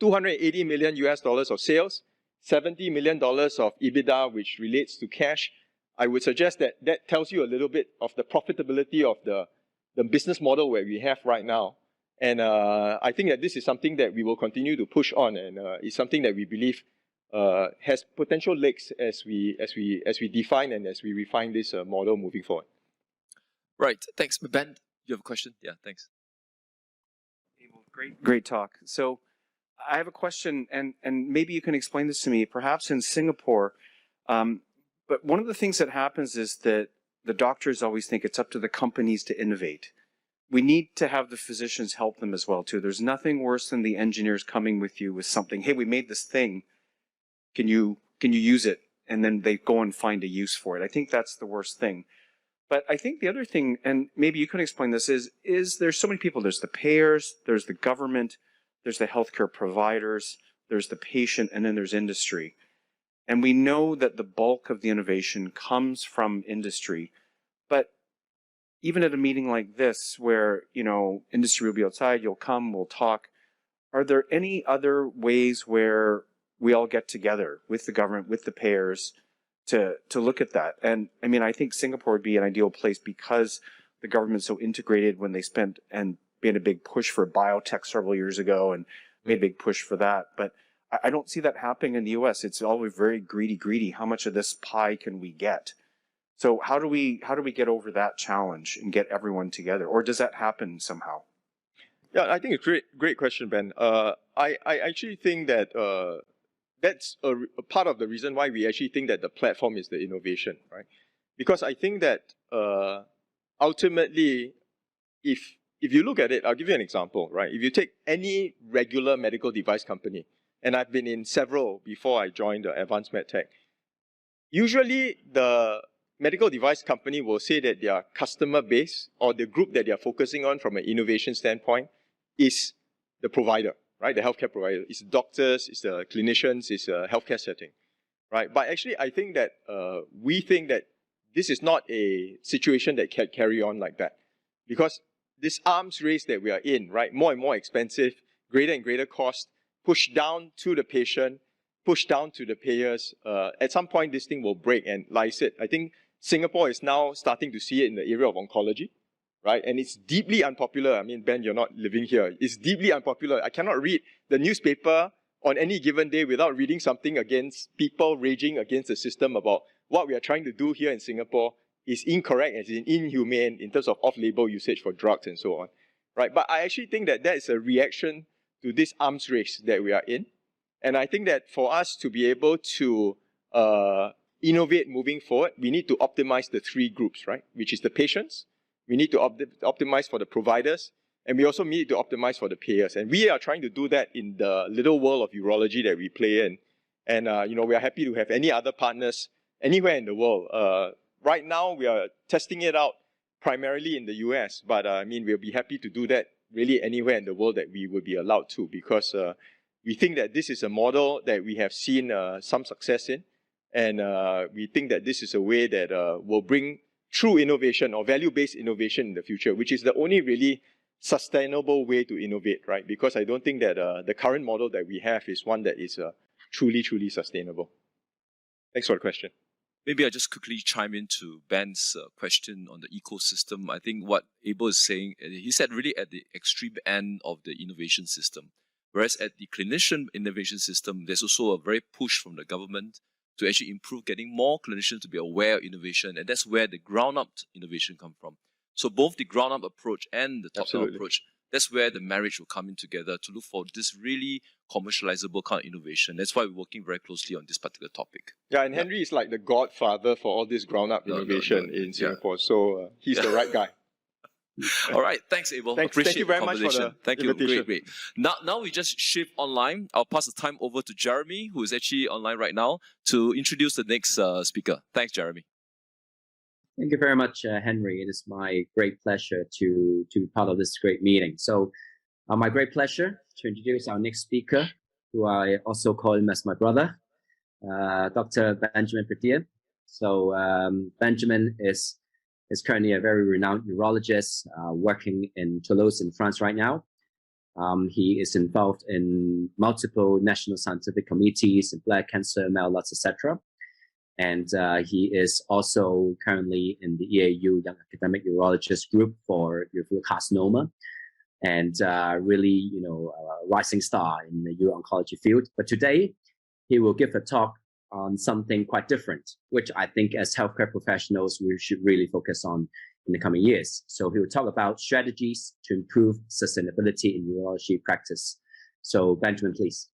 $280 million US of sales, $70 million of EBITDA, which relates to cash. I would suggest that tells you a little bit of the profitability of the business model where we have right now. And I think that this is something that we will continue to push on, and it's something that we believe has potential legs as we define and as we refine this model moving forward. Right. Thanks. Ben, you have a question? Yeah, thanks. Great talk. So I have a question, and maybe you can explain this to me, perhaps in Singapore. But one of the things that happens is that the doctors always think it's up to the companies to innovate. We need to have the physicians help them as well, too. There's nothing worse than the engineers coming with you with something. Hey, we made this thing. Can you use it? And then they go and find a use for it. I think that's the worst thing. But I think the other thing, and maybe you can explain this, is there's so many people. There's the payers, there's the government, there's the healthcare providers, there's the patient, and then there's industry. And we know that the bulk of the innovation comes from industry. But even at a meeting like this, where, industry will be outside, you'll come, we'll talk, are there any other ways where we all get together with the government, with the payers, to look at that? And I mean, I think Singapore would be an ideal place because the government's so integrated when they spent and made a big push for biotech several years ago and made a big push for that. But I don't see that happening in the US. It's always very greedy. How much of this pie can we get? So how do we get over that challenge and get everyone together, or does that happen somehow? Yeah, I think it's great question, Ben. I actually think that that's a part of the reason why we actually think that the platform is the innovation, right? Because I think that ultimately, if you look at it, I'll give you an example, right? If you take any regular medical device company, and I've been in several before I joined Advanced MedTech, usually the medical device company will say that their customer base or the group that they are focusing on from an innovation standpoint is the provider, right? The healthcare provider. It's doctors, it's the clinicians, it's a healthcare setting, right? But actually, I think that we think that this is not a situation that can carry on like that. Because this arms race that we are in, right? More and more expensive, greater and greater cost, pushed down to the patient, pushed down to the payers. At some point, this thing will break. And like I said, I think Singapore is now starting to see it in the area of oncology, right? And it's deeply unpopular. I mean, Ben, you're not living here. It's deeply unpopular. I cannot read the newspaper on any given day without reading something against people raging against the system about what we are trying to do here in Singapore is incorrect and is inhumane in terms of off-label usage for drugs and so on, right? But I actually think that that is a reaction to this arms race that we are in. And I think that for us to be able to innovate moving forward, we need to optimize the three groups, right? Which is the patients, we need to optimize for the providers, and we also need to optimize for the payers. And we are trying to do that in the little world of urology that we play in. And we are happy to have any other partners anywhere in the world. Right now, we are testing it out primarily in the US, but we'll be happy to do that really anywhere in the world that we will be allowed to, because we think that this is a model that we have seen some success in, and we think that this is a way that will bring true innovation or value-based innovation in the future, which is the only really sustainable way to innovate, right? Because I don't think that the current model that we have is one that is truly, truly sustainable. Thanks for the question. Maybe I just quickly chime into Ben's question on the ecosystem. I think what Abel is saying, he said really at the extreme end of the innovation system. Whereas at the clinician innovation system, there's also a very push from the government to actually improve getting more clinicians to be aware of innovation. And that's where the ground-up innovation comes from. So both the ground-up approach and the top-down approach, that's where the marriage will come in together to look for this really commercializable kind of innovation. That's why we're working very closely on this particular topic. Yeah, and Henry is like the godfather for all this ground-up innovation in Singapore. So he's the right guy. All right, thanks, Abel. Thank you very much for the invitation. Great. Now we just shift online. I'll pass the time over to Jeremy, who is actually online right now, to introduce the next speaker. Thanks, Jeremy. Thank you very much, Henry. It is my great pleasure to be part of this great meeting. So, my great pleasure to introduce our next speaker, who I also call him as my brother, Dr. Benjamin Padi. So, Benjamin is currently a very renowned urologist working in Toulouse in France right now. He is involved in multiple national scientific committees in bladder cancer, MLUTs, etc. And he is also currently in the EAU Young Academic Urologist group for urothelial carcinoma, and really, a rising star in the uro-oncology field. But today, he will give a talk on something quite different, which I think as healthcare professionals, we should really focus on in the coming years. So he will talk about strategies to improve sustainability in urology practice. So Benjamin, please.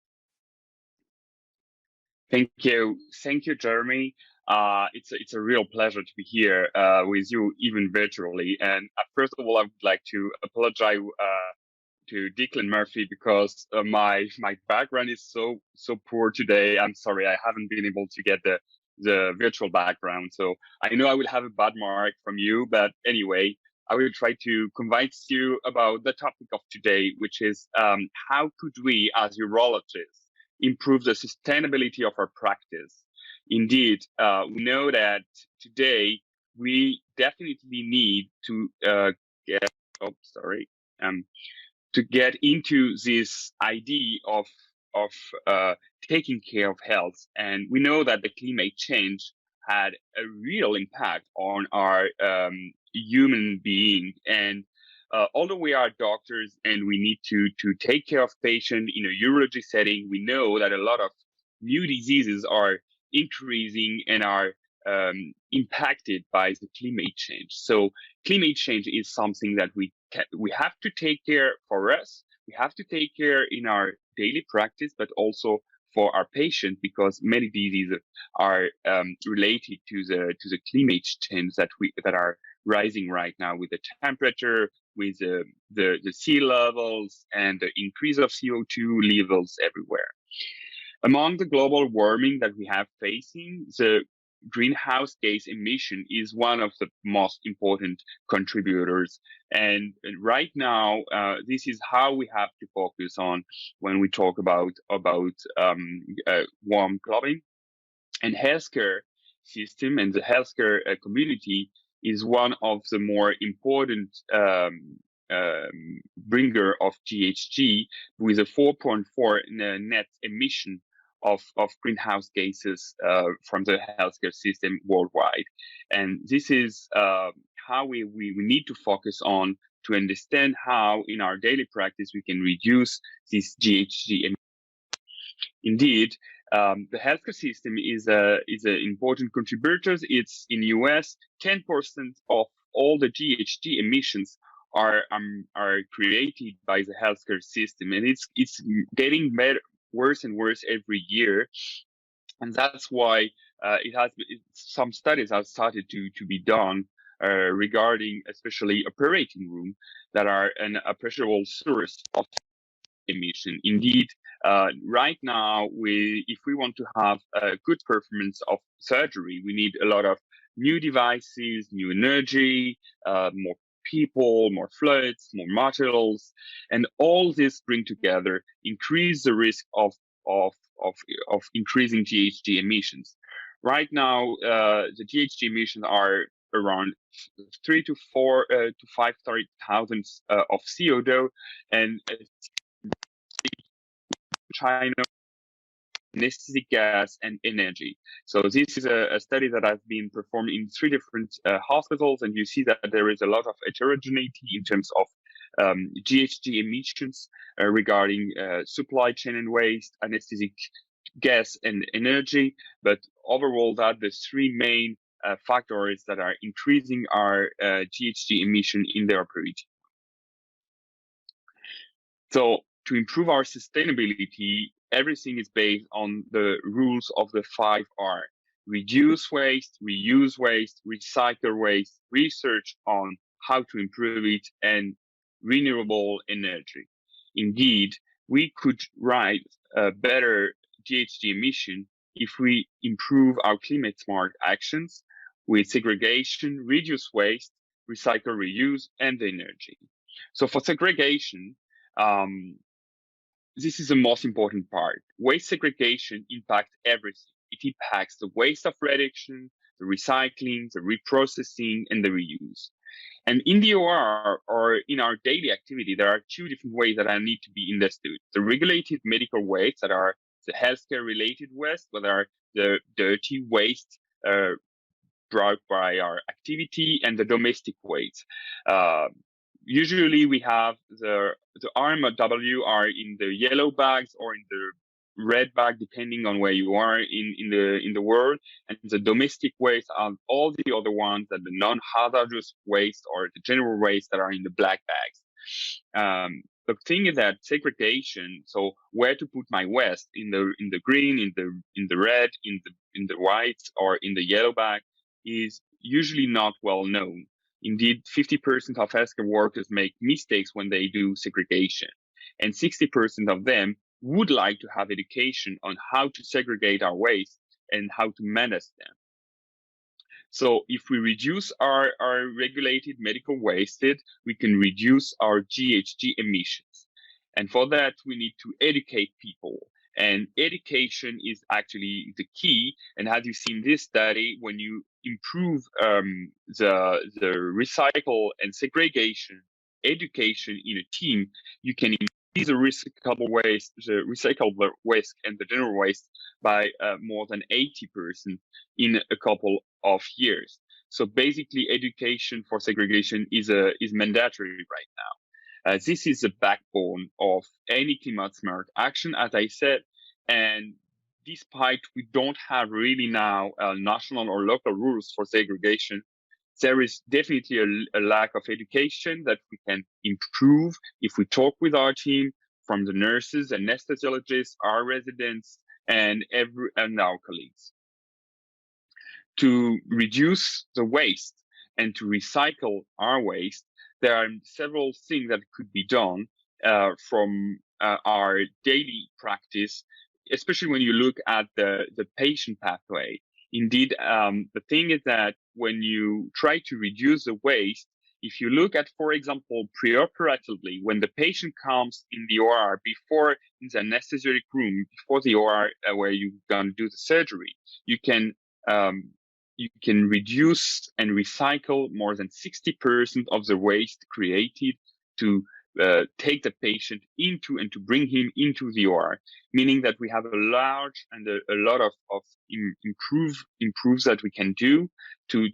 Thank you, Jeremy. It's a real pleasure to be here with you, even virtually. And first of all, I would like to apologize to Declan Murphy because my background is so poor today. I'm sorry, I haven't been able to get the virtual background. So I know I will have a bad mark from you, but anyway, I will try to convince you about the topic of today, which is how could we as urologists improve the sustainability of our practice. Indeed, we know that today we definitely need to get into this idea of taking care of health, and we know that the climate change had a real impact on our human being. And although we are doctors and we need to take care of patients in a urology setting, we know that a lot of new diseases are increasing and are impacted by the climate change. So climate change is something that we have to take care for us. We have to take care in our daily practice, but also for our patients, because many diseases are related to the climate change that are rising right now, with the temperature, with the sea levels, and the increase of CO2 levels everywhere. Among the global warming that we have facing, the greenhouse gas emission is one of the most important contributors. And right now, this is how we have to focus on when we talk about warm globing. And healthcare system and the healthcare community is one of the more important bringer of GHG, with a 4.4 net emission of greenhouse gases from the healthcare system worldwide. And this is how we need to focus on to understand how in our daily practice we can reduce this GHG emission. Indeed, the healthcare system is an important contributor. It's in US, 10% of all the GHG emissions are created by the healthcare system, and it's getting worse and worse every year. And that's why some studies have started to be done regarding especially operating room that are an appreciable source of emission. Indeed, right now, if we want to have a good performance of surgery, we need a lot of new devices, new energy, more people, more fluids, more materials, and all this bring together increase the risk of increasing GHG emissions. Right now, the GHG emissions are around 3 to 4 to 5,000 of CO2, and China, anesthetic gas, and energy. So this is a study that has been performed in 3 different hospitals, and you see that there is a lot of heterogeneity in terms of GHG emissions regarding supply chain and waste, anesthetic gas, and energy. But overall, that the 3 main factors that are increasing our GHG emission in the operating. So to improve our sustainability, everything is based on the rules of the 5R: reduce waste, reuse waste, recycle waste, research on how to improve it, and renewable energy. Indeed, we could write a better GHG emission if we improve our climate smart actions with segregation, reduce waste, recycle, reuse, and energy. So for segregation, this is the most important part. Waste segregation impacts everything. It impacts the waste of reduction, the recycling, the reprocessing, and the reuse. And in the OR, or in our daily activity, there are 2 different ways that need to be understood. The regulated medical waste, that are the healthcare related waste, that are the dirty waste brought by our activity, and the domestic waste. Usually we have the RMW are in the yellow bags or in the red bag, depending on where you are in the world, and the domestic waste are all the other ones, that the non-hazardous waste or the general waste, that are in the black bags. The thing is that segregation, so where to put my waste, in the green, in the red, in the white, or in the yellow bag, is usually not well known. Indeed, 50% of healthcare workers make mistakes when they do segregation, and 60% of them would like to have education on how to segregate our waste and how to manage them. So if we reduce our regulated medical waste, we can reduce our GHG emissions. And for that, we need to educate people. And education is actually the key. And as you see in this study, when you improve the recycle and segregation education in a team, you can increase the recyclable waste and the general waste by more than 80% in a couple of years. So basically, education for segregation is mandatory right now. This is the backbone of any climate smart action, as I said, and despite we don't have really now national or local rules for segregation, there is definitely a lack of education that we can improve if we talk with our team, from the nurses, anesthesiologists, our residents, and our colleagues. To reduce the waste and to recycle our waste, there are several things that could be done from our daily practice, especially when you look at the patient pathway. Indeed, the thing is that when you try to reduce the waste, if you look at, for example, preoperatively, when the patient comes in the OR before in the anesthetic room, before the OR where you're going to do the surgery, you can reduce and recycle more than 60% of the waste created to take the patient into and to bring him into the OR, meaning that we have a large and a lot of improves that we can do to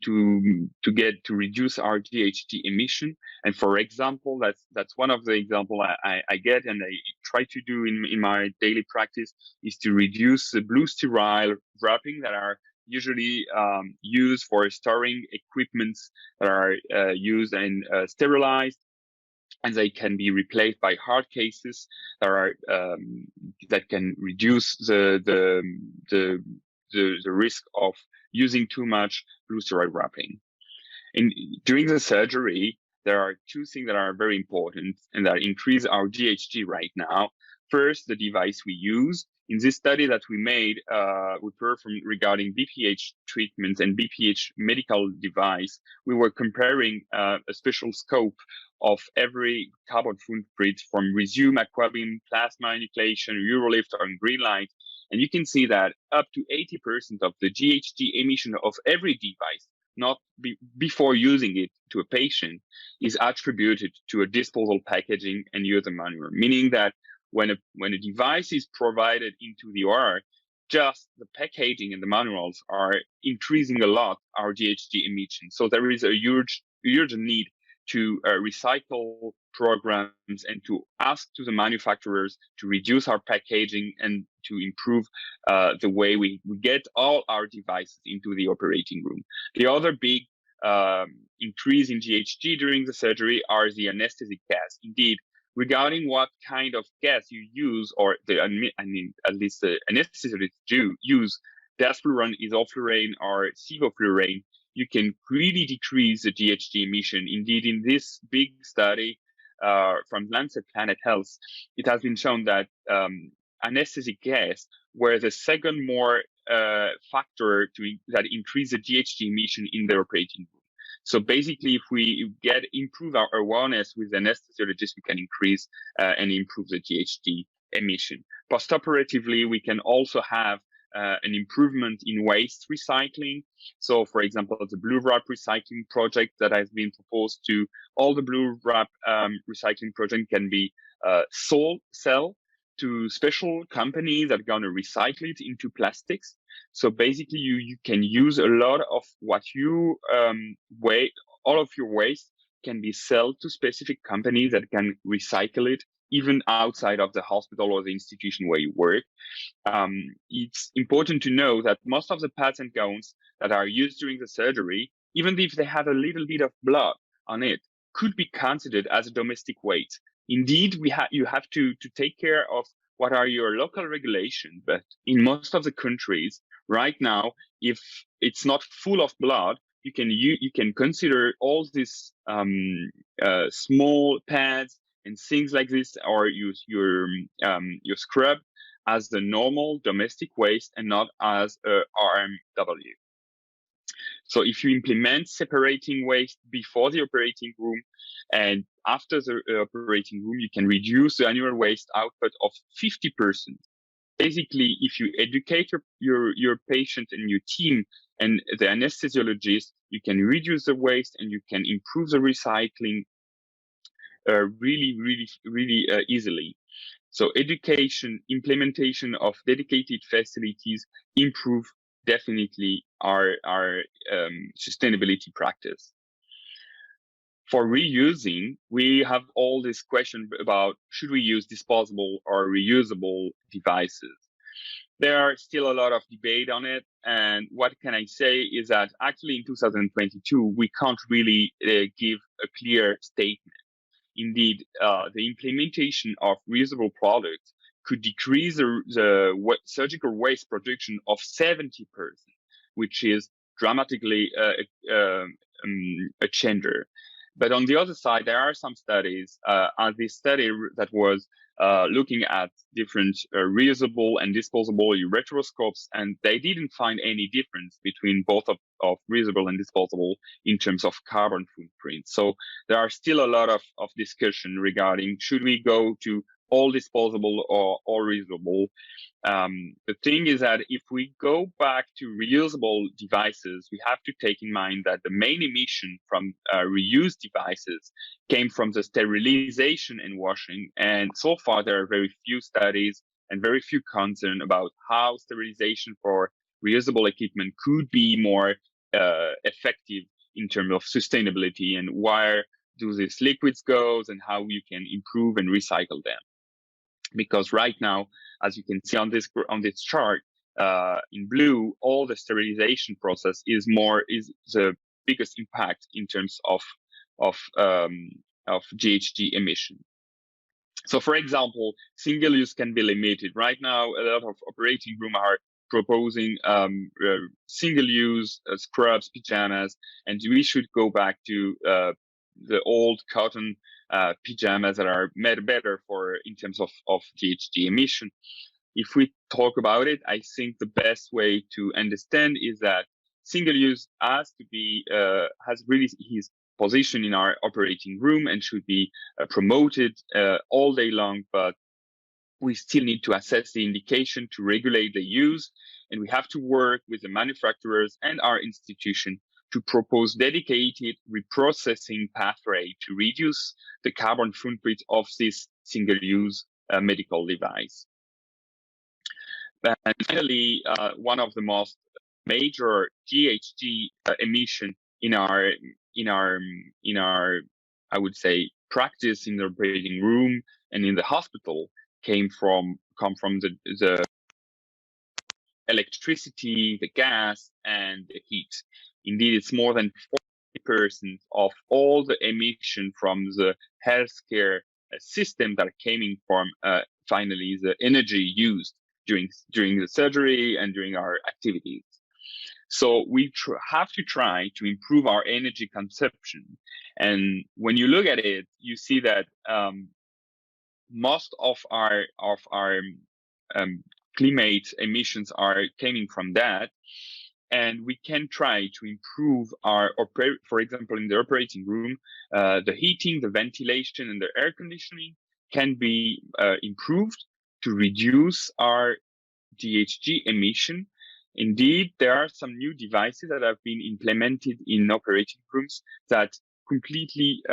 reduce our GHG emission. And for example, that's one of the example I get and I try to do in my daily practice, is to reduce the blue sterile wrapping that are usually used for storing equipments that are used and sterilized, and they can be replaced by hard cases that are that can reduce the risk of using too much blue sterile wrapping. And during the surgery, there are two things that are very important and that increase our GHG right now. First, the device we use. In this study that we made, we performed regarding BPH treatments and BPH medical device, we were comparing a special scope of every carbon footprint from Resume, Aquabeam, plasma enucleation, Urolift, or Green Light. And you can see that up to 80% of the GHG emission of every device, not before using it to a patient, is attributed to a disposal packaging and user manual, meaning that when a device is provided into the OR, just the packaging and the manuals are increasing a lot our GHG emissions. So there is a huge need to recycle programs and to ask to the manufacturers to reduce our packaging and to improve the way we get all our devices into the operating room. The other big increase in GHG during the surgery are the anesthetic gas. Indeed, regarding what kind of gas you use, or at least the anesthetists do use, desflurane, isoflurane, or sevoflurane, you can really decrease the GHG emission. Indeed, in this big study from Lancet Planet Health, it has been shown that anesthetic gas were the second more factor that increase the GHG emission in the operating room. So basically, if we improve our awareness with anesthesiologists, we can increase and improve the GHG emission. Postoperatively, we can also have an improvement in waste recycling. So, for example, the blue wrap recycling project that has been proposed to all the blue wrap recycling project can be sell to special companies that are going to recycle it into plastics. So basically, you can use a lot of what you all of your waste can be sold to specific companies that can recycle it, even outside of the hospital or the institution where you work. It's important to know that most of the pads and gowns that are used during the surgery, even if they have a little bit of blood on it, could be considered as a domestic waste. Indeed, you have to take care of what are your local regulations, but in most of the countries right now, if it's not full of blood, you can consider all these small pads and things like this, or use your scrub as the normal domestic waste and not as a RMW. So if you implement separating waste before the operating room and after the operating room, you can reduce the annual waste output of 50%. Basically, if you educate your patient and your team and the anesthesiologist, you can reduce the waste and you can improve the recycling really easily. So education, implementation of dedicated facilities improve definitely our sustainability practice. For reusing, we have all this question about should we use disposable or reusable devices. there are still a lot of debate on it. And what can I say is that actually in 2022, we can't really give a clear statement. Indeed, the implementation of reusable products could decrease the surgical waste production of 70%, which is dramatically a changer. But on the other side, there are some studies, as this study that was looking at different reusable and disposable ureteroscopes, and they didn't find any difference between both of reusable and disposable in terms of carbon footprint. So there are still a lot of discussion regarding should we go to all disposable or reusable. The thing is that if we go back to reusable devices, we have to take in mind that the main emission from reused devices came from the sterilization and washing. And so far, there are very few studies and very few concern about how sterilization for reusable equipment could be more effective in terms of sustainability and where do these liquids go and how you can improve and recycle them. Because right now, as you can see on this chart in blue, all the sterilization process is the biggest impact in terms of GHG emission. So, for example, single use can be limited. Right now, a lot of operating rooms are proposing single use scrubs, pajamas, and we should go back to the old cotton pajamas that are made better in terms of GHG emission. If we talk about it, I think the best way to understand is that single use has really his position in our operating room and should be promoted all day long, but we still need to assess the indication to regulate the use, and we have to work with the manufacturers and our institution to propose dedicated reprocessing pathway to reduce the carbon footprint of this single-use medical device. And finally, one of the most major GHG emission in our I would say practice in the operating room and in the hospital come from the electricity, the gas, and the heat. Indeed, it's more than 40% of all the emission from the healthcare system that are coming from finally the energy used during the surgery and during our activities. So we have to try to improve our energy consumption. And when you look at it, you see that most of our climate emissions are coming from that. And we can try to improve for example, in the operating room, the heating, the ventilation, and the air conditioning can be improved to reduce our GHG emission. Indeed, there are some new devices that have been implemented in operating rooms that completely,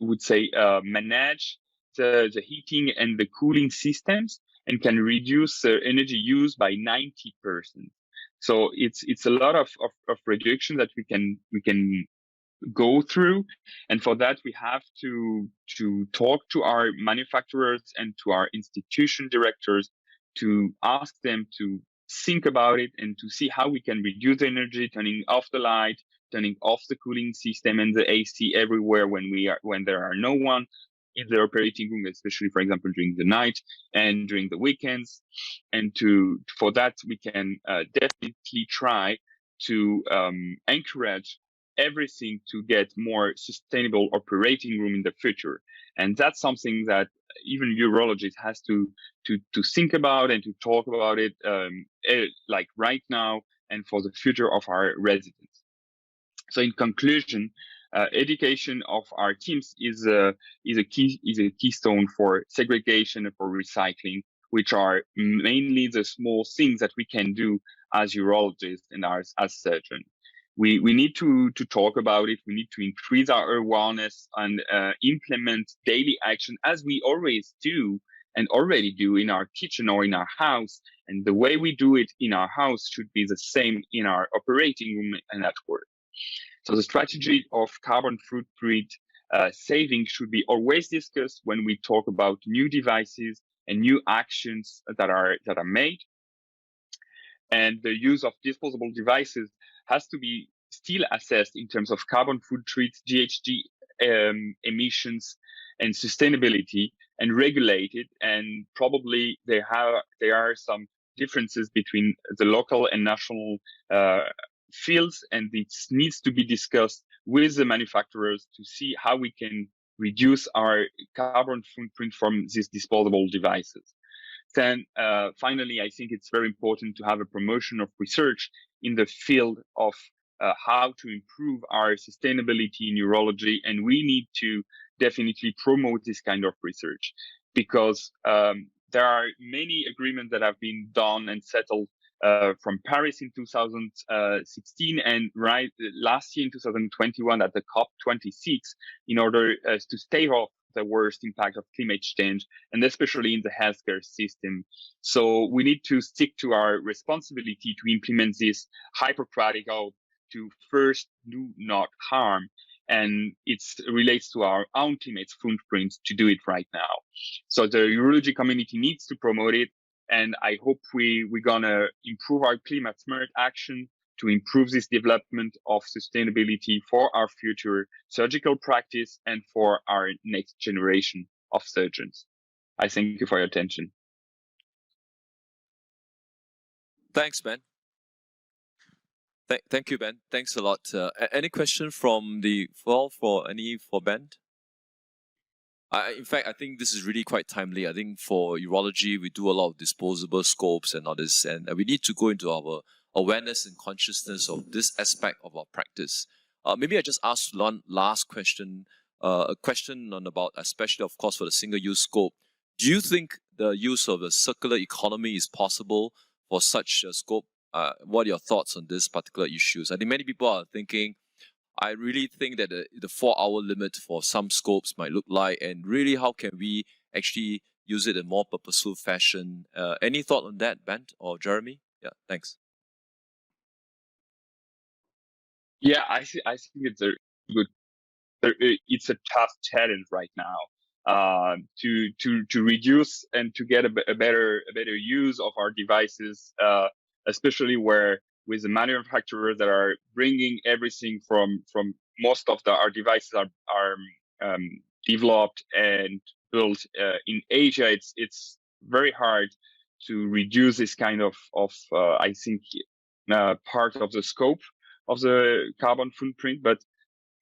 would say, manage the heating and the cooling systems and can reduce energy use by 90%. So it's a lot of reduction that we can go through, and for that we have to talk to our manufacturers and to our institution directors to ask them to think about it and to see how we can reduce energy, turning off the light, turning off the cooling system and the AC everywhere when there are no one in the operating room, especially, for example, during the night and during the weekends. And for that, we can definitely try to encourage everything to get more sustainable operating room in the future. And that's something that even urologists has to think about and to talk about it like right now and for the future of our residents. So in conclusion, education of our teams is a keystone for segregation and for recycling, which are mainly the small things that we can do as urologists and as surgeons. We need to talk about it. We need to increase our awareness and implement daily action as we always do and already do in our kitchen or in our house. And the way we do it in our house should be the same in our operating room and at work. So the strategy of carbon footprint saving should be always discussed when we talk about new devices and new actions that are made. And the use of disposable devices has to be still assessed in terms of carbon footprint, GHG emissions, and sustainability, and regulated. And probably there are some differences between the local and national fields, and it needs to be discussed with the manufacturers to see how we can reduce our carbon footprint from these disposable devices. Then finally, I think it's very important to have a promotion of research in the field of how to improve our sustainability in urology. And we need to definitely promote this kind of research, because there are many agreements that have been done and settled from Paris in 2016 and last year in 2021 at the COP26 in order to stave off the worst impact of climate change, and especially in the healthcare system. So we need to stick to our responsibility to implement this Hippocratic oath to first do not harm. And it relates to our own climate footprint to do it right now. So the urology community needs to promote it. And I hope we're gonna improve our climate smart action to improve this development of sustainability for our future surgical practice and for our next generation of surgeons. I thank you for your attention. Thanks, Ben. Thank you, Ben. Thanks a lot. Any question from the floor for Ben? In fact, I think this is really quite timely. I think for urology, we do a lot of disposable scopes and all this, and we need to go into our awareness and consciousness of this aspect of our practice. Maybe I just ask one last question, a question on about, especially of course for the single-use scope. Do you think the use of a circular economy is possible for such a scope? What are your thoughts on this particular issues? I think many people are thinking, I really think that the 4-hour limit for some scopes might look like, and really how can we actually use it in more purposeful fashion? Any thought on that, Ben or Jeremy? Yeah, thanks. Yeah, I think it's a good. It's a tough challenge right now to reduce and to get a better use of our devices, especially where with the manufacturers that are bringing everything from most of our devices are developed and built in Asia. It's very hard to reduce this kind of I think part of the scope of the carbon footprint, but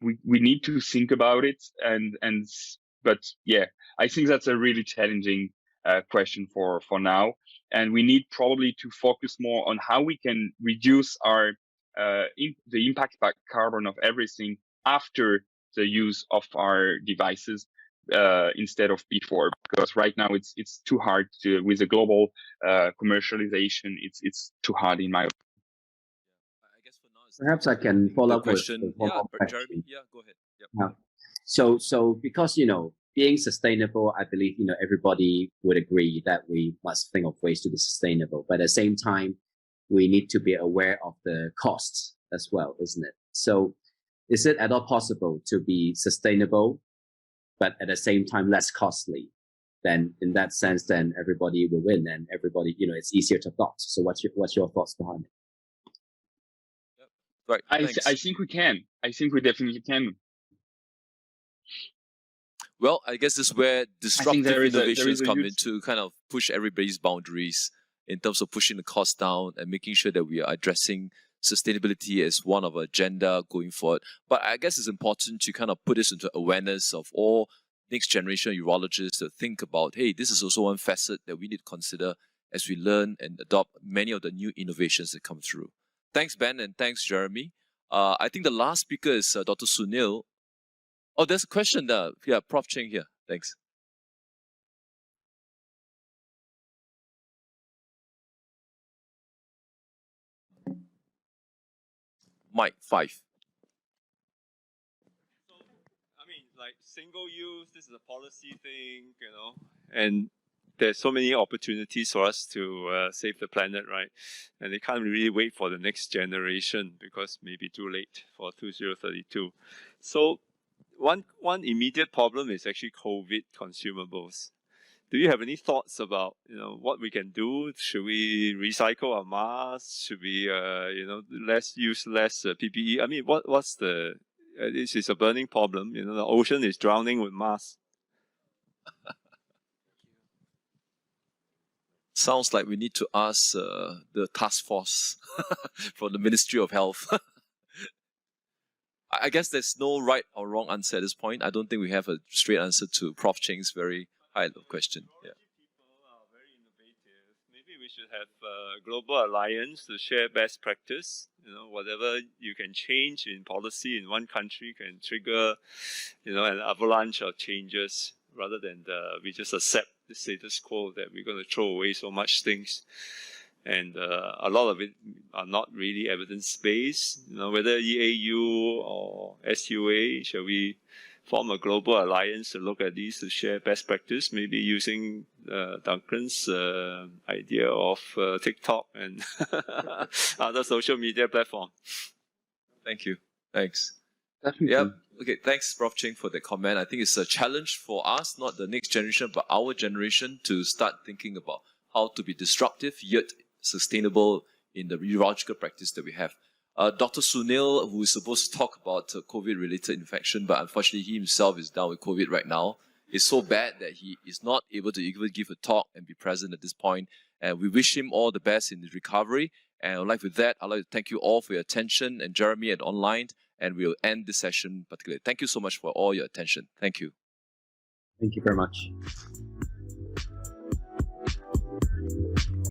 we need to think about it. But yeah, I think that's a really challenging question for now. And we need probably to focus more on how we can reduce our the impact by carbon of everything after the use of our devices instead of before, because right now it's too hard to, with the global commercialization, it's too hard in my opinion. I guess for now, Perhaps I can follow up with one more question. Jeremy, yeah, go ahead. Yep. Yeah. So because, being sustainable, I believe, everybody would agree that we must think of ways to be sustainable. But at the same time, we need to be aware of the costs as well, isn't it? So is it at all possible to be sustainable, but at the same time less costly? Then in that sense, then everybody will win and everybody, it's easier to adopt. So what's your thoughts behind it? Right. I think we can. I think we definitely can. Well, I guess this is where disruptive innovations come in to kind of push everybody's boundaries in terms of pushing the cost down and making sure that we are addressing sustainability as one of our agenda going forward. But I guess it's important to kind of put this into awareness of all next generation urologists to think about, hey, this is also one facet that we need to consider as we learn and adopt many of the new innovations that come through. Thanks, Ben, and thanks, Jeremy. I think the last speaker is Dr. Sunil. Oh, there's a question there. Yeah, Prof. Cheng here. Thanks. Mike 5. So, like single use, this is a policy thing, and there's so many opportunities for us to save the planet, right? And they can't really wait for the next generation because maybe too late for 2032. So one immediate problem is actually COVID consumables. do you have any thoughts about what we can do? Should we recycle our masks? Should we use less PPE? I mean, what's the this is a burning problem. The ocean is drowning with masks. Sounds like we need to ask the task force from the Ministry of Health. I guess there's no right or wrong answer at this point. I don't think we have a straight answer to Prof. Cheng's very high-level question. Yeah. People are very innovative. Maybe we should have a global alliance to share best practice. Whatever you can change in policy in one country can trigger, an avalanche of changes, rather than we just accept the status quo that we're going to throw away so much things. And a lot of it are not really evidence-based. Whether EAU or SUA, shall we form a global alliance to look at these to share best practice, maybe using Duncan's idea of TikTok and other social media platforms. Thank you. Thanks. Definitely. Yeah. Okay. Thanks, Prof. Cheng, for the comment. I think it's a challenge for us, not the next generation, but our generation, to start thinking about how to be disruptive yet sustainable in the urological practice that we have. Dr. Sunil, who is supposed to talk about COVID-related infection, but unfortunately he himself is down with COVID right now. It's so bad that he is not able to even give a talk and be present at this point. And we wish him all the best in his recovery. And with that, I'd like to thank you all for your attention, and Jeremy and online, and we'll end this session particularly. Thank you so much for all your attention. Thank you. Thank you very much.